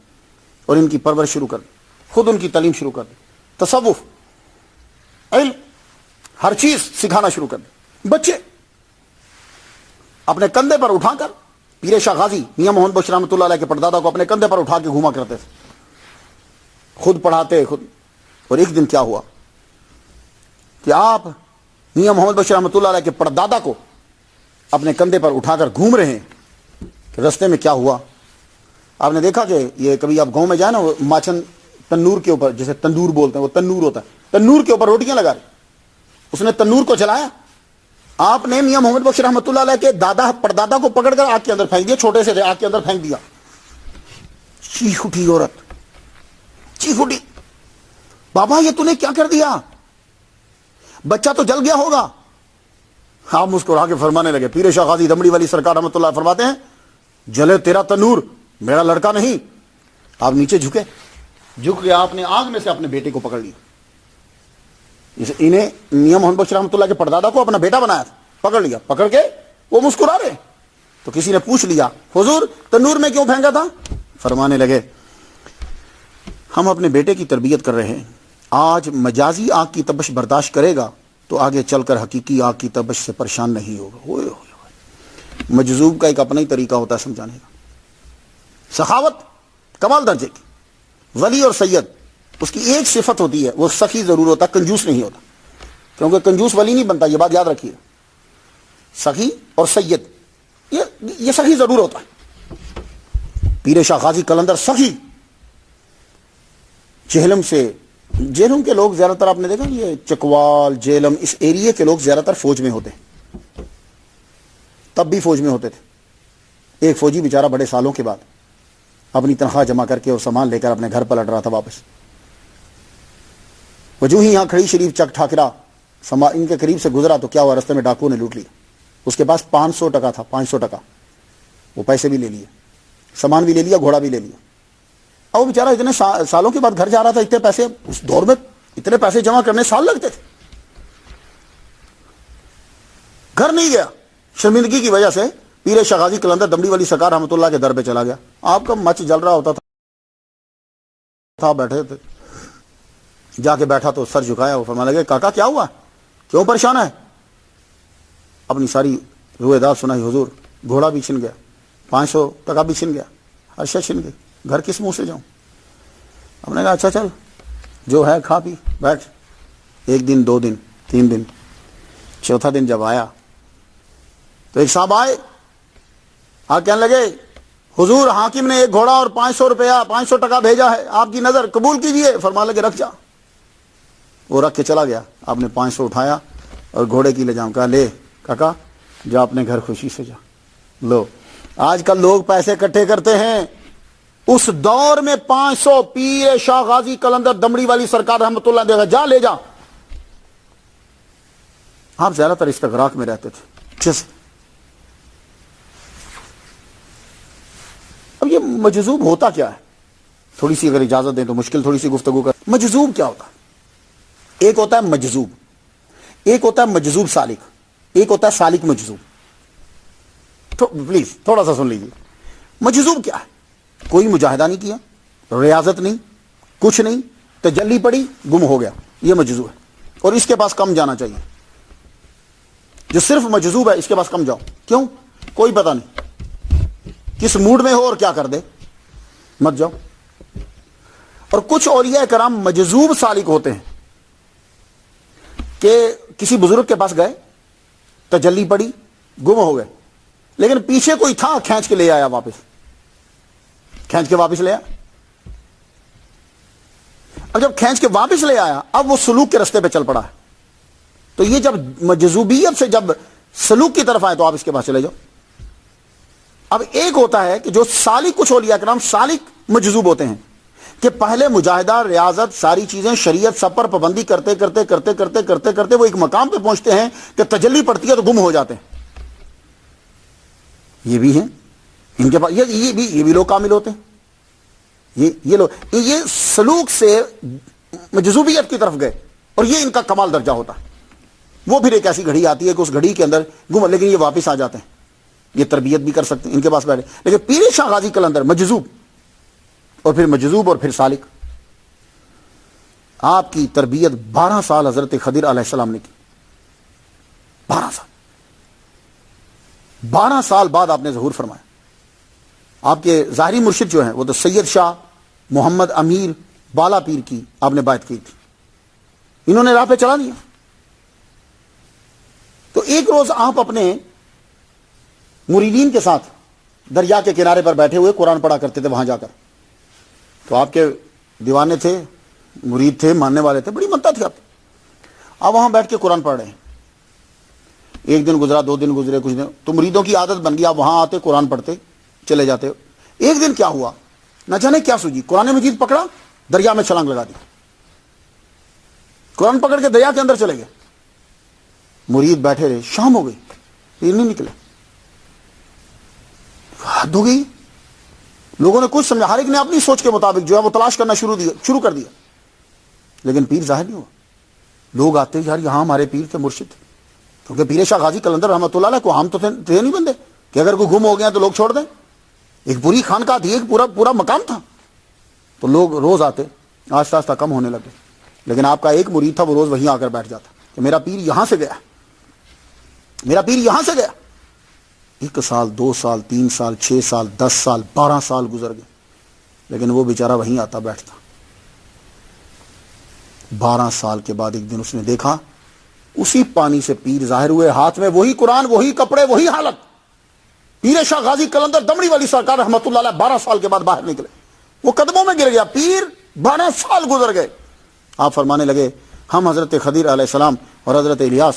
اور ان کی پرورش شروع کر دی, خود ان کی تعلیم شروع کر دی, تصوف علم ہر چیز سکھانا شروع کر دی. بچے اپنے کندھے پر اٹھا کر پیر شاہ غازی میاں محمد بخش رحمۃ اللہ علیہ کے پردادا کو اپنے کندھے پر اٹھا کے گھوما کرتے تھے, خود پڑھاتے خود. اور ایک دن کیا ہوا کہ آپ میاں محمد بخش رحمۃ اللہ علیہ کے پردادا کو اپنے کندھے پر اٹھا کر گھوم رہے ہیں کہ رستے میں کیا ہوا. آپ نے دیکھا کہ یہ کبھی آپ گاؤں میں جائیں نا, وہ ماچن تنور کے اوپر, جیسے تندور بولتے ہیں, وہ تنور ہوتا ہے, تنور کے اوپر روٹیاں لگا رہے, اس نے تنور کو چلایا. آپ نے میاں محمد بخش رحمۃ اللہ علیہ کے دادا پردادا کو پکڑ کر آگ کے اندر پھینک دیا, چھوٹے سے آگ کے اندر پھینک دیا. چیخ اٹھی عورت, چیخ اٹھی, بابا یہ تو نے کیا کر دیا, بچہ تو جل گیا ہوگا. آپ مسکرا کے فرمانے لگے, پیر شاہ غازی دمڑی والی سرکار رحمۃ اللہ فرماتے ہیں جلے تیرا تنور, میرا لڑکا نہیں. آپ نیچے جھکے, جھک کے آپ نے آگ میں سے اپنے بیٹے کو پکڑ لیا. انہیں میاں محمد بخش رحمۃ اللہ کے پردادا کو اپنا بیٹا بنایا تھا, پکڑ لیا, پکڑ کے وہ مسکرا رہے. تو کسی نے پوچھ لیا حضور تنور میں کیوں پھینکا تھا؟ فرمانے لگے ہم اپنے بیٹے کی تربیت کر رہے ہیں, آج مجازی آگ کی تپش برداشت کرے گا تو آگے چل کر حقیقی آگ کی تپش سے پریشان نہیں ہوگا. مجذوب کا ایک اپنا ہی طریقہ ہوتا ہے سمجھانے کا. سخاوت کمال درجے کی. ولی اور سید اس کی ایک صفت ہوتی ہے, وہ سخی ضرور ہوتا, کنجوس نہیں ہوتا, کیونکہ کنجوس ولی نہیں بنتا, یہ بات یاد رکھیے. سخی اور سید یہ سخی ضرور ہوتا ہے. پیر شاہ غازی قلندر سخی. جہلم کے لوگ زیادہ تر آپ نے دیکھا, یہ چکوال جہلم اس ایریے کے لوگ زیادہ تر فوج میں ہوتے ہیں, تب بھی فوج میں ہوتے تھے. ایک فوجی بیچارہ بڑے سالوں کے بعد اپنی تنخواہ جمع کر کے اور سامان لے کر اپنے گھر پلٹ رہا تھا واپس. وہ جو ہی یہاں کھڑی شریف چک ٹھاکرا ان کے قریب سے گزرا تو کیا ہوا, رستے میں ڈاکو نے لوٹ لیا. اس کے پاس 500 ٹکا تھا, 500 ٹکا. وہ پیسے بھی لے لیے, سامان بھی لے لیا, گھوڑا بھی لے لیا. اب وہ بیچارہ اتنے سالوں کے بعد گھر جا رہا تھا. اتنے پیسے اس دور میں اتنے پیسے جمع کرنے سال لگتے تھے. گھر نہیں گیا, شرمندگی کی وجہ سے پیر شاہ غازی قلندر دمڑی والی سرکار رحمۃ اللہ کے در پہ چلا گیا. آپ کا مچ جل رہا ہوتا تھا, بیٹھے تھے, جا کے بیٹھا تو سر جھکایا. وہ فرمانے لگے, کاکا کیا ہوا, کیوں پریشان ہے؟ اپنی ساری روئے داد سنائی. حضور گھوڑا بھی چھن گیا, 500 ٹکا بھی چھن گیا, ہر شے چھن گئی, گھر کس منہ سے جاؤں؟ ہم نے کہا اچھا چل جو ہے کھا پی بیٹھ. 1 دن 2 دن 3 دن, چوتھا دن جب آیا تو ایک صاحب آئے, کہنے لگے حضور حاکم نے ایک گھوڑا اور 500 روپیہ 500 ٹکا بھیجا ہے, آپ کی نظر قبول کیجئے. فرمانے لگے رکھ جا. وہ رکھ کے چلا گیا. آپ نے 500 اٹھایا اور گھوڑے کی لے جاؤں. کہا لے کاکا جا اپنے گھر خوشی سے جا. لو آج کل لوگ پیسے اکٹھے کرتے ہیں, اس دور میں 500 پیر شاہ غازی قلندر دمڑی والی سرکار رحمت اللہ دے گا, جا لے جا. آپ زیادہ تر استغراق میں رہتے تھے. اب یہ مجذوب ہوتا کیا ہے, تھوڑی سی اگر اجازت دیں تو مشکل تھوڑی سی گفتگو کر. مجذوب کیا ہوتا ہے؟ ایک ہوتا ہے مجذوب, ایک ہوتا ہے مجذوب سالک, ایک ہوتا ہے سالک مجذوب. پلیز تھوڑا سا سن لیجیے. مجذوب کیا ہے؟ کوئی مجاہدہ نہیں کیا, ریاضت نہیں, کچھ نہیں, تجلی پڑی, گم ہو گیا, یہ مجذوب ہے. اور اس کے پاس کم جانا چاہیے. جو صرف مجذوب ہے اس کے پاس کم جاؤ. کیوں؟ کوئی پتہ نہیں کس موڈ میں ہو اور کیا کر دے, مت جاؤ. اور کچھ اولیاء کرام مجذوب سالک ہوتے ہیں کہ کسی بزرگ کے پاس گئے, تجلی پڑی, گم ہو گئے, لیکن پیچھے کوئی تھا, کھینچ کے لے آیا واپس, کھینچ کے واپس لے آیا. اب جب کھینچ کے واپس لے آیا, اب وہ سلوک کے رستے پہ چل پڑا ہے. تو یہ جب مجذوبیت سے جب سلوک کی طرف آئے تو آپ اس کے پاس چلے جاؤ. اب ایک ہوتا ہے کہ جو سالک, کچھ اولیاء کرام سالک مجذوب ہوتے ہیں کہ پہلے مجاہدہ, ریاضت, ساری چیزیں, شریعت, سب پر پابندی کرتے کرتے کرتے کرتے کرتے کرتے وہ ایک مقام پہ پہنچتے ہیں کہ تجلی پڑتی ہے تو گم ہو جاتے ہیں. یہ بھی ہیں ان کے پاس, یہ بھی لوگ کامل ہوتے ہیں. یہ لوگ یہ سلوک سے مجذوبیت کی طرف گئے اور یہ ان کا کمال درجہ ہوتا ہے. وہ پھر ایک ایسی گھڑی آتی ہے کہ اس گھڑی کے اندر گم, لیکن یہ واپس آ جاتے ہیں. یہ تربیت بھی کر سکتے ہیں, ان کے پاس بیٹھے. لیکن پیر شاہ غازی قلندر مجذوب, اور پھر مجذوب, اور پھر سالک. آپ کی تربیت 12 سال حضرت خضر علیہ السلام نے کی. 12 سال 12 سال بعد آپ نے ظہور فرمایا. آپ کے ظاہری مرشد جو ہیں وہ تو سید شاہ محمد امیر بالا پیر کی آپ نے بات کی تھی, انہوں نے راہ پہ چلا دیا. تو ایک روز آپ اپنے مریدین کے ساتھ دریا کے کنارے پر بیٹھے ہوئے قرآن پڑھا کرتے تھے وہاں جا کر. تو آپ کے دیوانے تھے, مرید تھے, ماننے والے تھے, بڑی منتا تھی آپ. آپ وہاں بیٹھ کے قرآن پڑھ رہے ہیں. ایک دن گزرا, 2 دن گزرے, کچھ دن, تو مریدوں کی عادت بن گئی, آپ وہاں آتے, قرآن پڑھتے, چلے جاتے. ایک دن کیا ہوا نہ جانے کیا سوجی, قرآن مجید پکڑا, دریا میں چھلانگ لگا دی. قرآن پکڑ کے دریا کے اندر چلے گئے. مرید بیٹھے رہے, شام ہو گئی, پیر نہیں نکلے. حد ہو گئی. لوگوں نے کچھ سمجھا, ہر ایک نے اپنی سوچ کے مطابق جو ہے وہ تلاش کرنا شروع کر دیا, لیکن پیر ظاہر نہیں ہوا. لوگ آتے یار یہاں ہمارے پیر تھے, مرشد تھے, کیونکہ پیر شاہ غازی قلندر رحمۃ اللہ علیہ کو ہم تو تھے نہیں بندے کہ اگر کوئی گم ہو گیا تو لوگ چھوڑ دیں. ایک پوری خانقاہ تھی, ایک پورا مقام تھا. تو لوگ روز آتے, آہستہ آہستہ کم ہونے لگے. لیکن آپ کا ایک مرید تھا, وہ روز وہیں آ کر بیٹھ جاتا کہ میرا پیر یہاں سے گیا, میرا پیر یہاں سے گیا. 1 سال 2 سال 3 سال 6 سال 10 سال 12 سال گزر گئے، لیکن وہ بیچارہ وہیں آتا بیٹھتا۔ 12 سال کے بعد ایک دن اس نے دیکھا اسی پانی سے پیر ظاہر ہوئے، ہاتھ میں وہی قرآن، وہی کپڑے، وہی حالت۔ پیر شاہ غازی قلندر دمڑی والی سرکار رحمۃ اللہ علیہ 12 سال کے بعد باہر نکلے، وہ قدموں میں گر گیا، پیر 12 سال گزر گئے۔ آپ فرمانے لگے ہم حضرت خضر علیہ السلام اور حضرت الیاس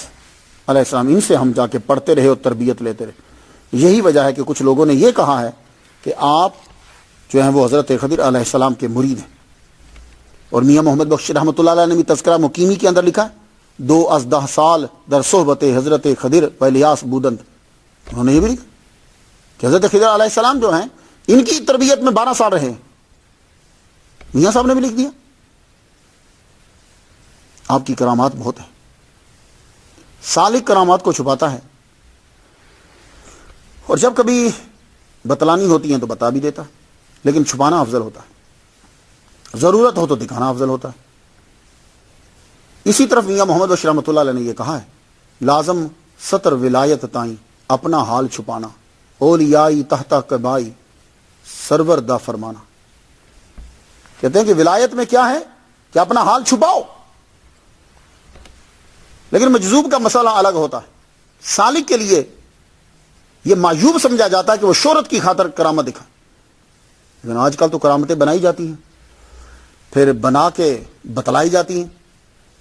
علیہ السلام ان سے ہم جا کے پڑھتے رہے اور تربیت لیتے رہے۔ یہی وجہ ہے کہ کچھ لوگوں نے یہ کہا ہے کہ آپ جو ہیں وہ حضرت خضر علیہ السلام کے مرید ہیں، اور میاں محمد بخش رحمۃ اللہ علیہ نے بھی تذکرہ مقیمی کے اندر لکھا ہے 2 از 10 سال در صحبت حضرت خضر و الیاس بودند، انہوں نے یہ بھی لکھا کہ حضرت خضر علیہ السلام جو ہیں ان کی تربیت میں 12 سال رہے ہیں، میاں صاحب نے بھی لکھ دیا۔ آپ کی کرامات بہت ہیں، سالک کرامات کو چھپاتا ہے، اور جب کبھی بتلانی ہوتی ہیں تو بتا بھی دیتا ہے، لیکن چھپانا افضل ہوتا ہے، ضرورت ہو تو دکھانا افضل ہوتا ہے۔ اسی طرف میاں محمد بشیر رحمۃ اللہ علیہ نے یہ کہا ہے لازم ستر ولایت تائیں اپنا حال چھپانا، اولیائی تحت کبائی سرور دا فرمانا۔ کہتے ہیں کہ ولایت میں کیا ہے کہ اپنا حال چھپاؤ، لیکن مجذوب کا مسئلہ الگ ہوتا ہے۔ سالک کے لیے یہ معیوب سمجھا جاتا ہے کہ وہ شہرت کی خاطر کرامت دکھائے، لیکن آج کل تو کرامتیں بنائی جاتی ہیں، پھر بنا کے بتلائی جاتی ہیں،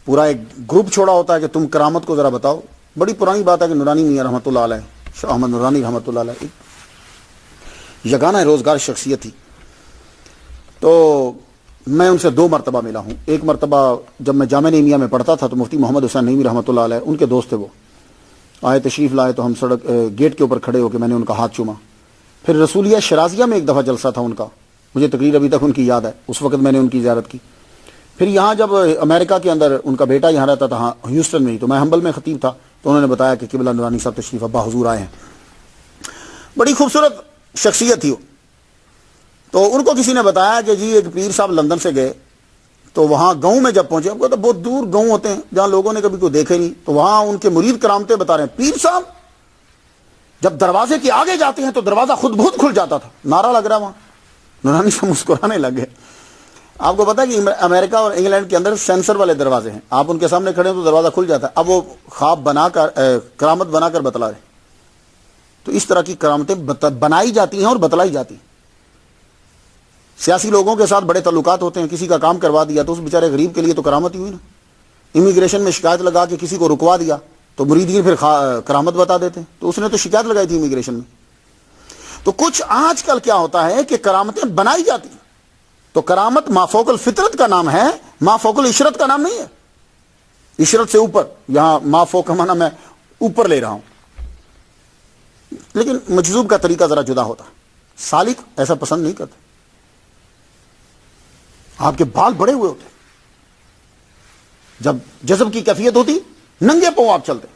پورا ایک گروپ چھوڑا ہوتا ہے کہ تم کرامت کو ذرا بتاؤ۔ بڑی پرانی بات ہے کہ نورانی میاں رحمۃ اللہ علیہ، شاہ احمد نورانی رحمۃ اللہ علیہ یگانہ روزگار شخصیت تھی، تو میں ان سے 2 مرتبہ ملا ہوں۔ ایک مرتبہ جب میں جامعہ نعیمیہ میں پڑھتا تھا تو مفتی محمد حسین نعیمی رحمۃ اللہ علیہ ان کے دوست تھے، وہ آئے تشریف لائے تو ہم سڑک گیٹ کے اوپر کھڑے ہو کے میں نے ان کا ہاتھ چوما۔ پھر رسولیہ شرازیہ میں ایک دفعہ جلسہ تھا ان کا، مجھے تقریر ابھی تک ان کی یاد ہے، اس وقت میں نے ان کی زیارت کی۔ پھر یہاں جب امریکہ کے اندر ان کا بیٹا یہاں رہتا تھا ہیوسٹن میں ہی، تو میں ہمبل میں خطیب تھا، تو انہوں نے بتایا کہ قبلہ نورانی صاحب تشریف ابا حضور آئے ہیں۔ بڑی خوبصورت شخصیت تھی وہ۔ تو ان کو کسی نے بتایا کہ جی ایک پیر صاحب لندن سے گئے، تو وہاں گاؤں میں جب پہنچے، تو بہت دور گاؤں ہوتے ہیں جہاں لوگوں نے کبھی کوئی دیکھے نہیں، تو وہاں ان کے مرید کرامتیں بتا رہے ہیں، پیر صاحب جب دروازے کے آگے جاتے ہیں تو دروازہ خود بہت کھل جاتا تھا، نعرہ لگ رہا وہاں، نورانی صاحب مسکرانے لگے۔ آپ کو پتا ہے کہ امریکہ اور انگلینڈ کے اندر سینسر والے دروازے ہیں، آپ ان کے سامنے کھڑے ہیں تو دروازہ کھل جاتا ہے۔ اب وہ خواب بنا کر کرامت بنا کر بتلا رہے ہیں۔ تو اس طرح کی کرامتیں بنائی جاتی ہیں اور بتلائی جاتی ہیں۔ سیاسی لوگوں کے ساتھ بڑے تعلقات ہوتے ہیں، کسی کا کام کروا دیا تو اس بیچارے غریب کے لیے تو کرامت ہی ہوئی نا۔ امیگریشن میں شکایت لگا کے کسی کو رکوا دیا تو مریدین پھر کرامت بتا دیتے ہیں، تو اس نے تو شکایت لگائی تھی امیگریشن میں۔ تو کچھ آج کل کیا ہوتا ہے کہ کرامتیں بنائی جاتی ہیں، تو کرامت مافوق الفطرت کا نام ہے، مافوق العشرت کا نام نہیں ہے۔ عشرت سے اوپر، یہاں مافوق کا معنی میں اوپر لے رہا ہوں، لیکن مجذوب کا طریقہ ذرا جدا ہوتا ہے۔ سالک ایسا پسند نہیں کرتے۔ آپ کے بال بڑے ہوئے ہوتے، جب جذب کی کیفیت ہوتی ننگے پاؤں آپ چلتے،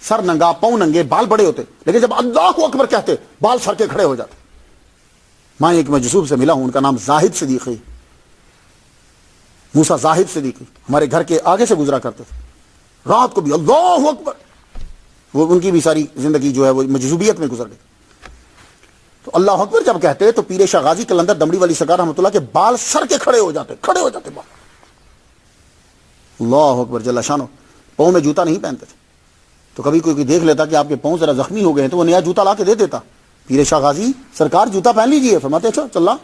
سر ننگا پاؤں ننگے بال بڑے ہوتے، لیکن جب اللہ اکبر کہتے بال سر کے کھڑے ہو جاتے۔ میں ایک مجذوب سے ملا ہوں، ان کا نام زاہد صدیقی، موسیٰ زاہد صدیقی، ہمارے گھر کے آگے سے گزرا کرتے تھے، رات کو بھی اللہ اکبر۔ وہ ان کی بھی ساری زندگی جو ہے وہ مجذوبیت میں گزر گئی۔ تو اللہ اکبر جب کہتے تو پیر شاہ غازی قلندر دمڑی والی سرکار رحمۃ اللہ کے بال سر کے کھڑے ہو جاتے بال۔ اللہ اکبر جل شانو۔ پاؤں میں جوتا نہیں پہنتے تھے، تو کبھی کوئی دیکھ لیتا کہ آپ کے پاؤں ذرا زخمی ہو گئے ہیں تو وہ نیا جوتا لا کے دے دیتا۔ پیر شاہ غازی سرکار جوتا پہن لیجیے، فرماتے اچھا چل رہا،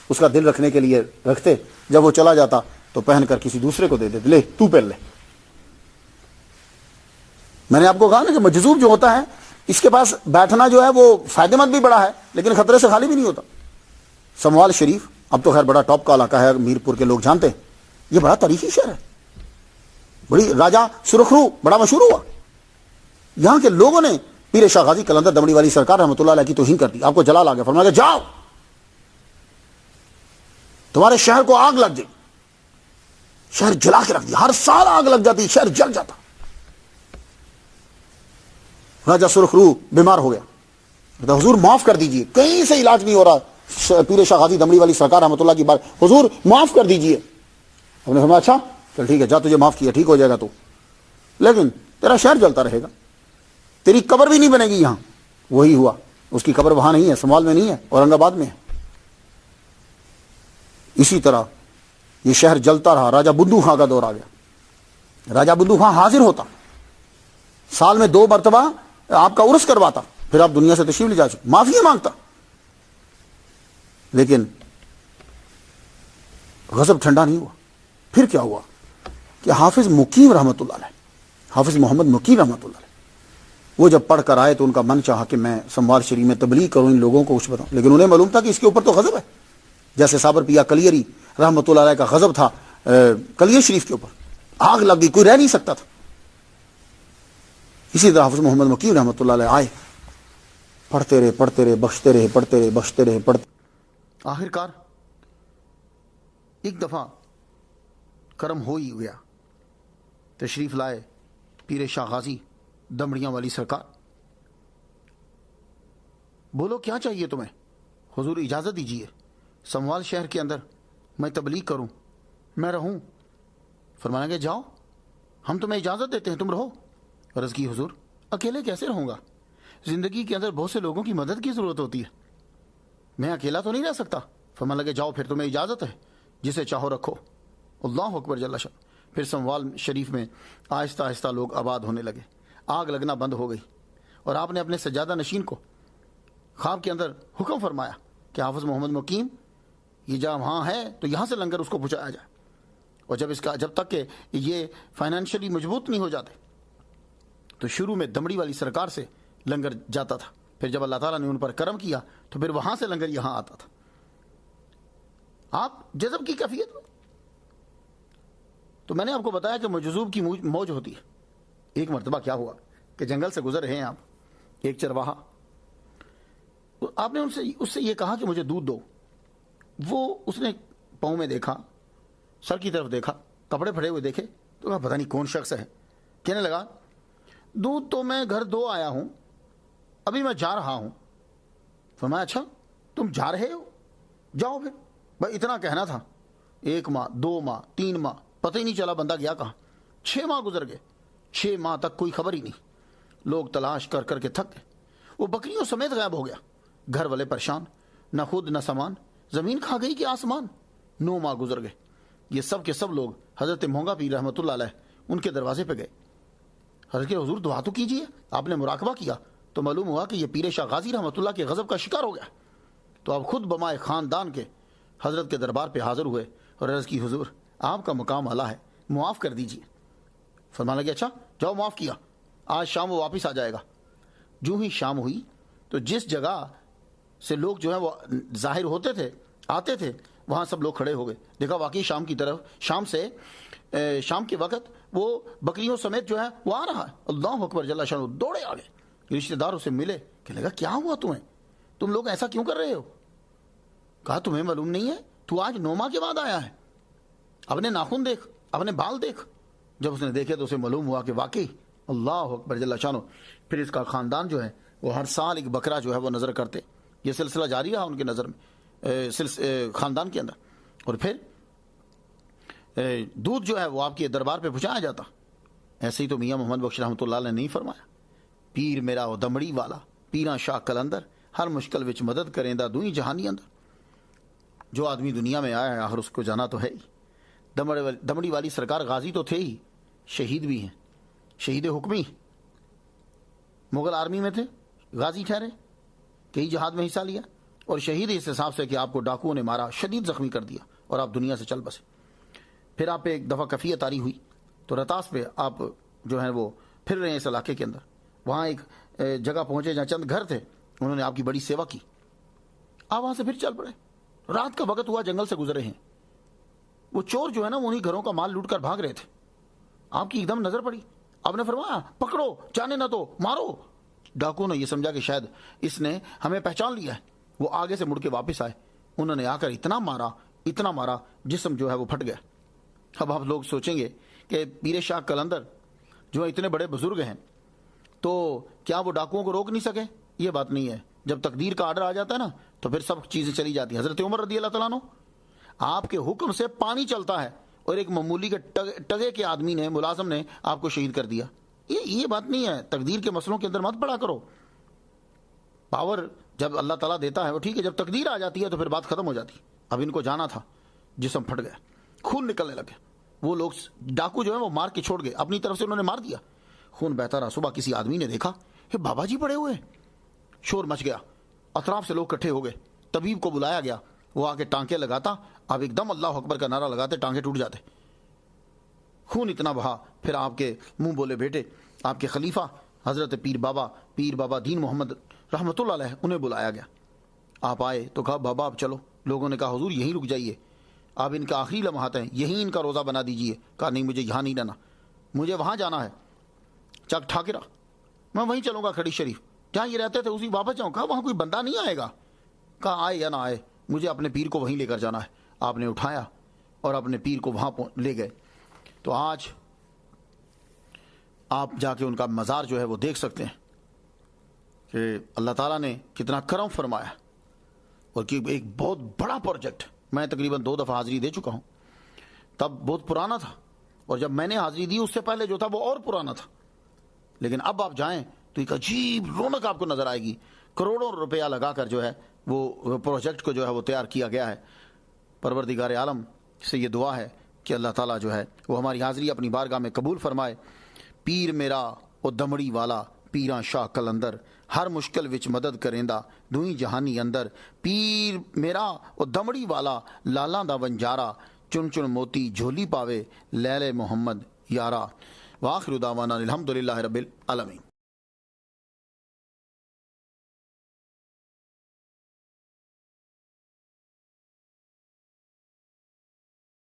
اس کا دل رکھنے کے لیے رکھتے، جب وہ چلا جاتا تو پہن کر کسی دوسرے کو دے دیتے، لے تو پہن لے۔ میں نے آپ کو کہا نا کہ مجذوب جو ہوتا ہے اس کے پاس بیٹھنا جو ہے وہ فائدہ مند بھی بڑا ہے لیکن خطرے سے خالی بھی نہیں ہوتا۔ سموال شریف اب تو خیر بڑا ٹاپ کا علاقہ ہے، میرپور کے لوگ جانتے ہیں، یہ بڑا تاریخی شہر ہے، بڑی راجہ سرخرو بڑا مشہور ہوا۔ یہاں کے لوگوں نے پیر شاہ غازی قلندر دمڑی والی سرکار رحمۃ اللہ علیہ کی توہین کر دی، آپ کو جلال آ گیا، فرمایا کہ جاؤ تمہارے شہر کو آگ لگ جائے، شہر جلا کے رکھ دیا، ہر سال آگ لگ جاتی، شہر جل جاتا۔ راجہ سرخرو بیمار ہو گیا، حضور معاف کر دیجئے، کہیں سے علاج نہیں ہو رہا، پیر شاہ غازی دمڑی والی سرکار رحمۃ اللہ کی بات، حضور معاف کر دیجئے۔ ہم نے فرمایا اچھا چل ٹھیک ہے، جا تجھے معاف کیا، ٹھیک ہو جائے گا تو، لیکن تیرا شہر جلتا رہے گا۔ تیری قبر بھی نہیں بنے گی یہاں. وہی ہوا. اس کی قبر وہاں نہیں ہے, سنبھال میں نہیں ہے, اورنگ آباد میں ہے. اسی طرح یہ شہر جلتا رہا. راجہ بندو خاں کا دور آ گیا. راجہ بندو خاں حاضر ہوتا, سال میں 2 مرتبہ آپ کا عرس کرواتا, پھر آپ دنیا سے تشریف لے جا چکے, معافی مانگتا. لیکن غضب ٹھنڈا نہیں ہوا. پھر کیا ہوا کہ حافظ مقیم رحمۃ اللہ علیہ, حافظ محمد مقیم رحمۃ اللہ علیہ, وہ جب پڑھ کر آئے تو ان کا من چاہا کہ میں سموار شریف میں تبلیغ کروں, ان لوگوں کو کچھ بتاؤں. لیکن انہیں معلوم تھا کہ اس کے اوپر تو غضب ہے, جیسے صابر پیا کلیری رحمۃ اللہ علیہ کا غضب تھا کلیر شریف کے اوپر, آگ لگ گئی, کوئی رہ نہیں سکتا تھا. اسی طرح حافظ محمد مقیم رحمۃ اللہ علیہ آئے, پڑھتے رہے, بخشتے رہے. آخر کار ایک دفعہ کرم ہو ہی گیا, تشریف لائے پیر شاہ غازی دمڑیاں والی سرکار. بولو کیا چاہیے تمہیں؟ حضور اجازت دیجیے سموال شہر کے اندر میں تبلیغ کروں, میں رہوں. فرمایا کہ جاؤ, ہم تمہیں اجازت دیتے ہیں, تم رہو. عرض کی حضور اکیلے کیسے رہوں گا, زندگی کے اندر بہت سے لوگوں کی مدد کی ضرورت ہوتی ہے, میں اکیلا تو نہیں رہ سکتا. فرمانے لگے جاؤ پھر تمہیں اجازت ہے, جسے چاہو رکھو. اللہ اکبر جل شان. پھر سموال شریف میں آہستہ آہستہ لوگ آباد ہونے لگے, آگ لگنا بند ہو گئی, اور آپ نے اپنے سجادہ نشین کو خواب کے اندر حکم فرمایا کہ حافظ محمد مقیم یہ جہاں وہاں ہے تو یہاں سے لنگر اس کو پہنچایا جائے, اور جب تک کہ یہ فائنینشلی مضبوط نہیں ہو جاتے تو شروع میں دمڑی والی سرکار سے لنگر جاتا تھا, پھر جب اللہ تعالیٰ نے ان پر کرم کیا تو پھر وہاں سے لنگر یہاں آتا تھا. آپ جذب کی کیفیت میں, تو میں نے آپ کو بتایا کہ مجذوب کی موج ہوتی ہے. ایک مرتبہ کیا ہوا کہ جنگل سے گزر رہے ہیں آپ, ایک چرواہا, آپ نے اس سے یہ کہا کہ مجھے دودھ دو. وہ اس نے پاؤں میں دیکھا, سر کی طرف دیکھا, کپڑے پھڑے ہوئے دیکھے, تو کہا پتہ نہیں کون شخص ہے. کہنے لگا دودھ تو میں گھر دو آیا ہوں, ابھی میں جا رہا ہوں. فرمایا اچھا تم جا رہے ہو, جاؤ پھر. بھائی اتنا کہنا تھا. 1 ماہ 2 ماہ 3 ماہ پتہ ہی نہیں چلا بندہ گیا کہاں. 6 ماہ گزر گئے, 6 ماہ تک کوئی خبر ہی نہیں. لوگ تلاش کر کر کے تھک گئے. وہ بکریوں سمیت غائب ہو گیا. گھر والے پریشان, نہ خود نہ سامان, زمین کھا گئی کہ آسمان. 9 ماہ گزر گئے. یہ سب کے سب لوگ حضرت مونگا پیر رحمۃ اللہ علیہ ان کے دروازے پہ گئے. حضرت کے حضور دعا تو کیجیے. آپ نے مراقبہ کیا تو معلوم ہوا کہ یہ پیر شاہ غازی رحمۃ اللہ کے غضب کا شکار ہو گیا. تو آپ خود بمائے خاندان کے حضرت کے دربار پہ حاضر ہوئے اور عرض کی حضور آپ کا مقام اعلیٰ ہے, معاف کر دیجیے. فرمانے لگے اچھا جاؤ معاف کیا, آج شام وہ واپس آ جائے گا. جو ہی شام ہوئی تو جس جگہ سے لوگ جو ہے وہ ظاہر ہوتے تھے آتے تھے وہاں سب لوگ کھڑے ہو گئے. دیکھا واقعی شام کی طرف شام کے وقت وہ بکریوں سمیت جو ہے وہ آ رہا ہے. اللہ اکبر جل شانہ. دوڑے آ گئے, رشتے دار اسے ملے, کہنے لگا کیا ہوا تمہیں, تم لوگ ایسا کیوں کر رہے ہو. کہا تمہیں معلوم نہیں ہے, تو آج 9 ماہ کے بعد آیا ہے, اپنے ناخن دیکھ, اپنے بال دیکھ. جب اس نے دیکھے تو اسے معلوم ہوا کہ واقعی اللہ اکبر جل شانہ. پھر اس کا خاندان جو ہے وہ ہر سال ایک بکرا جو ہے وہ نظر کرتے. یہ سلسلہ جاری رہا ان کے نظر میں خاندان کے اندر. اور پھر دودھ جو ہے وہ آپ کے دربار پہ پہنچایا جاتا. ایسے ہی تو میاں محمد بخش رحمۃ اللہ علیہ نے نہیں فرمایا, پیر میرا وہ دمڑی والا, پیراں شاہ کلندر, ہر مشکل وچ مدد کریں دا دوئی جہانی اندر. جو آدمی دنیا میں آیا ہے آخر اس کو جانا تو ہے ہی. دمڑی والی سرکار غازی تو تھے ہی, شہید بھی ہیں, شہید حکمی. مغل آرمی میں تھے, غازی ٹھہرے, کئی جہاد میں حصہ لیا, اور شہید اس حساب سے کہ آپ کو ڈاکوؤں نے مارا, شدید زخمی کر دیا اور آپ دنیا سے چل بسے. پھر آپ پہ ایک دفعہ کفیت آری ہوئی تو رتاس پہ آپ جو ہیں وہ پھر رہے ہیں اس علاقے کے اندر. وہاں ایک جگہ پہنچے جہاں چند گھر تھے, انہوں نے آپ کی بڑی سیوا کی. آپ وہاں سے پھر چل پڑے. رات کا وقت ہوا, جنگل سے گزرے ہیں. وہ چور جو ہے نا وہ انہیں گھروں کا مال لوٹ کر بھاگ رہے تھے. آپ کی ایک دم نظر پڑی, آپ نے فرمایا پکڑو, جانے نہ تو, مارو. ڈاکو نے یہ سمجھا کہ شاید اس نے ہمیں پہچان لیا ہے. وہ آگے سے مڑ کے واپس آئے. انہوں نے آ کر اتنا مارا جسم جو ہے وہ پھٹ گیا. اب آپ لوگ سوچیں گے کہ پیر شاہ کلندر جو اتنے بڑے بزرگ ہیں تو کیا وہ ڈاکوؤں کو روک نہیں سکے. یہ بات نہیں ہے. جب تقدیر کا آرڈر آ جاتا ہے نا تو پھر سب چیزیں چلی جاتی ہیں. حضرت عمر رضی اللہ تعالیٰ عنہ, آپ کے حکم سے پانی چلتا ہے اور ایک معمولی کے ٹگے کے آدمی نے, ملازم نے آپ کو شہید کر دیا. یہ بات نہیں ہے، تقدیر کے مسئلوں کے اندر مت پڑا کرو. پاور جب اللہ تعالیٰ دیتا ہے وہ ٹھیک ہے، جب تقدیر آ جاتی ہے تو پھر بات ختم ہو جاتی. اب ان کو جانا تھا، جسم پھٹ گیا، خون نکلنے لگے. وہ لوگ ڈاکو جو ہے وہ مار کے چھوڑ گئے، اپنی طرف سے انہوں نے مار دیا، خون بہتا رہا. صبح کسی آدمی نے دیکھا کہ بابا جی پڑے ہوئے ہیں، شور مچ گیا، اطراف سے لوگ اکٹھے ہو گئے. طبیب کو بلایا گیا، وہ آ کے ٹانکے لگاتا. اب ایک دم اللہ اکبر کا نعرہ لگاتے، ٹانکے ٹوٹ جاتے، خون اتنا بہا. پھر آپ کے منہ بولے بیٹے، آپ کے خلیفہ حضرت پیر بابا دین محمد رحمۃ اللہ علیہ، انہیں بلایا گیا. آپ آئے تو کہا بابا اب چلو. لوگوں نے کہا حضور یہیں رک جائیے، اب ان کا آخری لمحات ہیں، یہیں ان کا روزہ بنا دیجئے. کہا نہیں، مجھے یہاں نہیں رہنا، مجھے وہاں جانا ہے، چک ٹھاکرا، میں وہیں چلوں گا کھڑی شریف جہاں یہ رہتے تھے، اسی واپس جاؤں. کہا وہاں کوئی بندہ نہیں آئے گا. کہا آئے یا نہ آئے، مجھے اپنے پیر کو وہیں لے کر جانا ہے. آپ نے اٹھایا اور اپنے پیر کو وہاں لے گئے. تو آج آپ جا کے ان کا مزار جو ہے وہ دیکھ سکتے ہیں کہ اللہ تعالیٰ نے کتنا کرم فرمایا، اور کہ ایک بہت بڑا پروجیکٹ. میں تقریباً 2 دفعہ حاضری دے چکا ہوں، تب بہت پرانا تھا، اور جب میں نے حاضری دی اس سے پہلے جو تھا وہ اور پرانا تھا. لیکن اب آپ جائیں تو ایک عجیب رونق آپ کو نظر آئے گی. کروڑوں روپیہ لگا کر جو ہے وہ پروجیکٹ کو جو ہے وہ تیار کیا گیا ہے. پروردگار عالم سے یہ دعا ہے کہ اللہ تعالیٰ جو ہے وہ ہماری حاضری اپنی بارگاہ میں قبول فرمائے. پیر میرا او دمڑی والا، پیراں شاہ کلندر، ہر مشکل وچ مدد کریندا دوئی جہانی اندر. پیر میرا او دمڑی والا، لالاں دا ونجارا، چن چن موتی جھولی پاوے، لیلے محمد یارا. وآخر دعوانا الحمدللہ رب العالمین.